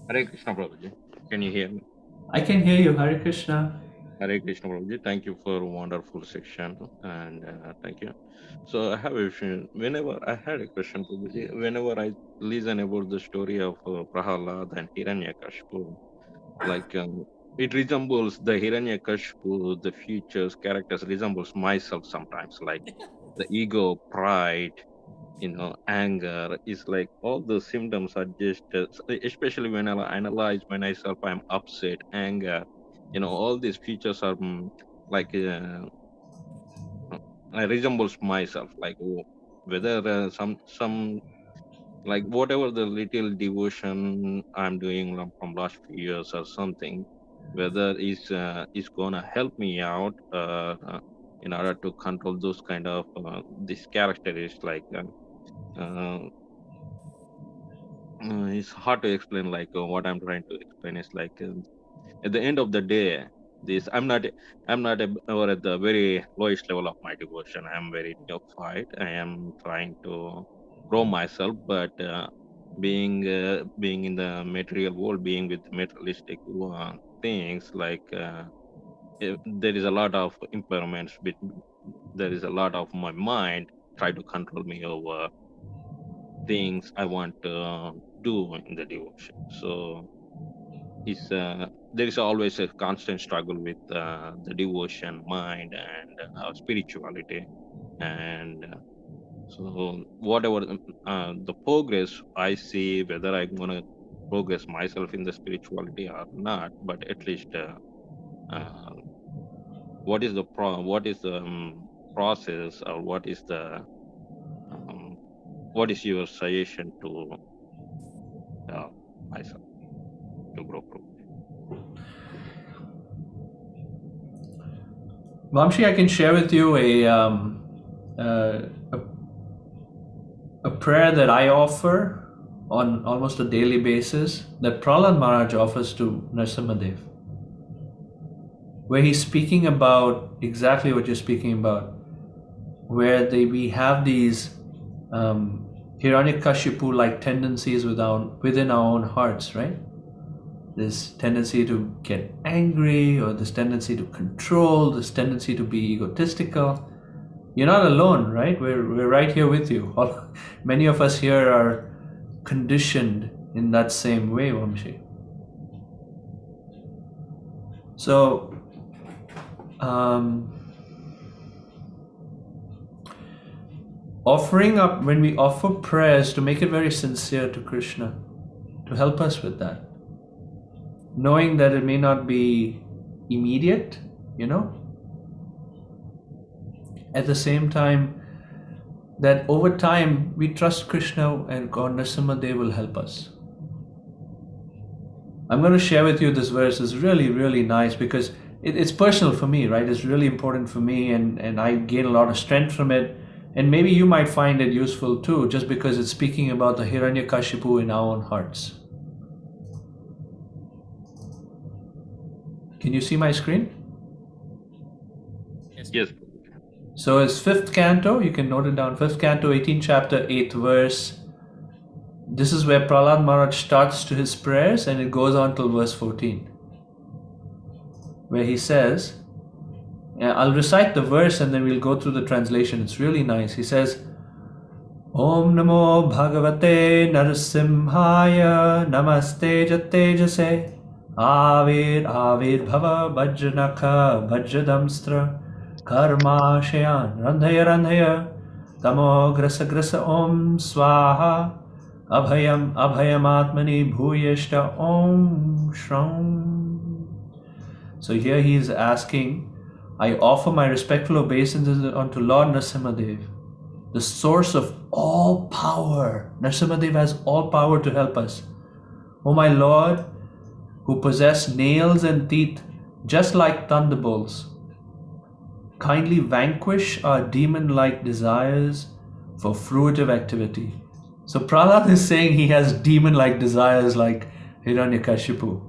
Hare Krishna, Prabhuji. Can you hear me? I can hear you. Hare Krishna. Hare Krishna, Prabhuji. Thank you for a wonderful section, and thank you. So I have a question. Whenever I had a question, Prabhuji, whenever I listen about the story of Prahalad and Hiranyakashipu, like it resembles the Hiranyakashipu, the future's characters resembles myself sometimes, like the ego, pride, anger is like all the symptoms are just, especially when I analyze myself, I'm upset, anger, all these features are like I resembles myself, like whether some like whatever the little devotion I'm doing from last few years or something, whether is gonna help me out in order to control those kind of these characteristics. Like uh, it's hard to explain. Like what I'm trying to explain is like at the end of the day, this or at the very lowest level of my devotion. I'm very neophyte. I am trying to grow myself, but being in the material world, being with materialistic things, like there is a lot of impairments. There is a lot of my mind try to control me over things I want to do in the devotion. So is there is always a constant struggle with the devotion mind and spirituality, and so whatever the progress I see, whether I'm going to progress myself in the spirituality or not, but at least uh, what is the process, or um, what is your suggestion to uh, myself to grow? Vamshi, I can share with you a prayer that I offer on almost a daily basis, that Prahlad Maharaj offers to Narasimhadev, where he's speaking about exactly what you're speaking about, where we have these Hiranyakashipu-like tendencies within our own hearts, right? This tendency to get angry, or this tendency to control, this tendency to be egotistical. You're not alone, right? We're right here with you. Many of us here are conditioned in that same way, Vamshi. So, offering up, when we offer prayers, to make it very sincere to Krishna, to help us with that, knowing that it may not be immediate, at the same time, that over time we trust Krishna and God Narasimhadev will help us. I'm going to share with you this verse. It's really, really nice because it's personal for me, right? It's really important for me, and I gain a lot of strength from it. And maybe you might find it useful too, just because it's speaking about the Hiranyakashipu in our own hearts. Can you see my screen? Yes. So it's 5th canto, you can note it down, 5th canto, 18th chapter, 8th verse. This is where Prahlad Maharaj starts to his prayers, and it goes on till verse 14, where he says, I'll recite the verse and then we'll go through the translation. It's really nice. He says, Om Namo Bhagavate Narasimhaya Namaste Jatejase Avir Bhava Vajranakha Vajradamstra Karma Shayan Randhaya Tamo Grasa Om Swaha Abhayam Atmani Bhuyashta Om Shram. So here he is asking, I offer my respectful obeisances unto Lord Narasimhadev, the source of all power. Narasimhadev has all power to help us. O my Lord, who possess nails and teeth just like thunderbolts, kindly vanquish our demon-like desires for fruitive activity. So Prahlad is saying he has demon-like desires like Hiranyakashipu.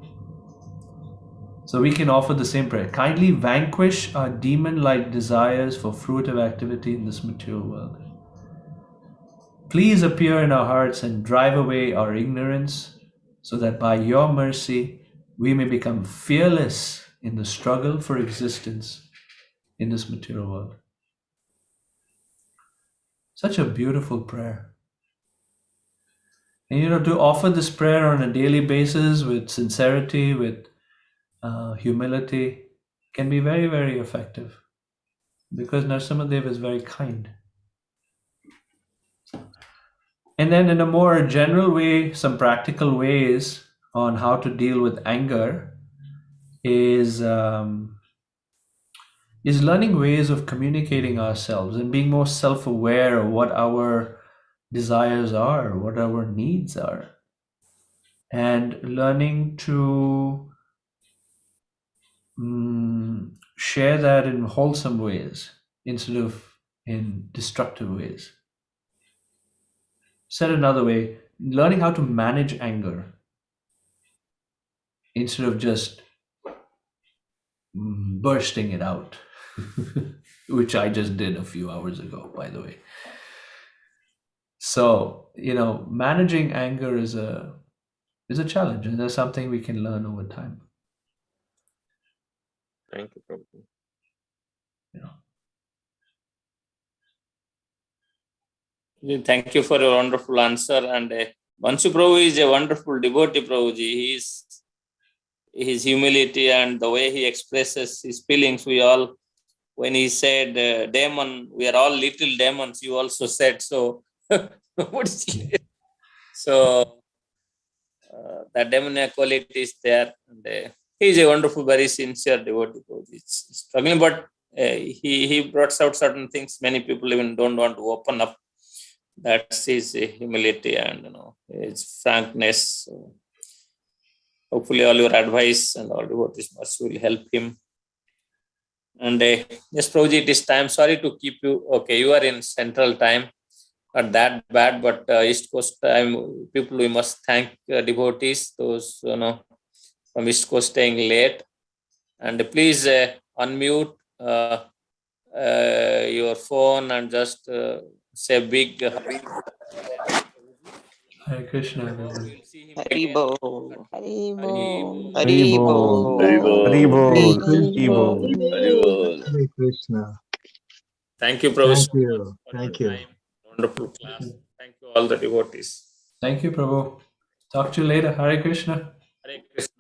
So we can offer the same prayer. Kindly vanquish our demon-like desires for fruitive activity in this material world. Please appear in our hearts and drive away our ignorance, so that by your mercy we may become fearless in the struggle for existence in this material world. Such a beautiful prayer. And to offer this prayer on a daily basis with sincerity, with humility, can be very, very effective, because Narasimhadev is very kind. And then in a more general way, some practical ways on how to deal with anger. is learning ways of communicating ourselves and being more self-aware of what our desires are, what our needs are, and learning to share that in wholesome ways instead of in destructive ways. Said another way, learning how to manage anger instead of just bursting it out, which I just did a few hours ago, by the way. So, managing anger is a challenge, and there's something we can learn over time. Thank you, Prabhu. Thank you for your wonderful answer. And Banshu Prabhu is a wonderful devotee, Prabhuji. His humility and the way he expresses his feelings, when he said, demon, we are all little demons, you also said so. So that demoniac quality is there. And he is a wonderful, very sincere devotee. It's struggling, but he brought out certain things many people even don't want to open up. That's his humility and his frankness. So hopefully, all your advice and all devotees will help him. And yes, Prabhuji, it is time. Sorry to keep you. Okay, you are in Central Time. Not that bad, but East Coast time, people, we must thank devotees, those from East Coast staying late. And please unmute your phone and just say big Hare Krishna, everyone. We'll see him Hari again. Bol. Hari Bol. Hari Hari Bol. Bol. Hari Bol. Hari Bol. Hare Krishna. Thank you, Prabhu, Thank so much you. for Thank your you. time. Wonderful class. Thank you, all the devotees. Thank you, Prabhu. Talk to you later. Hare Krishna. Hare Krishna.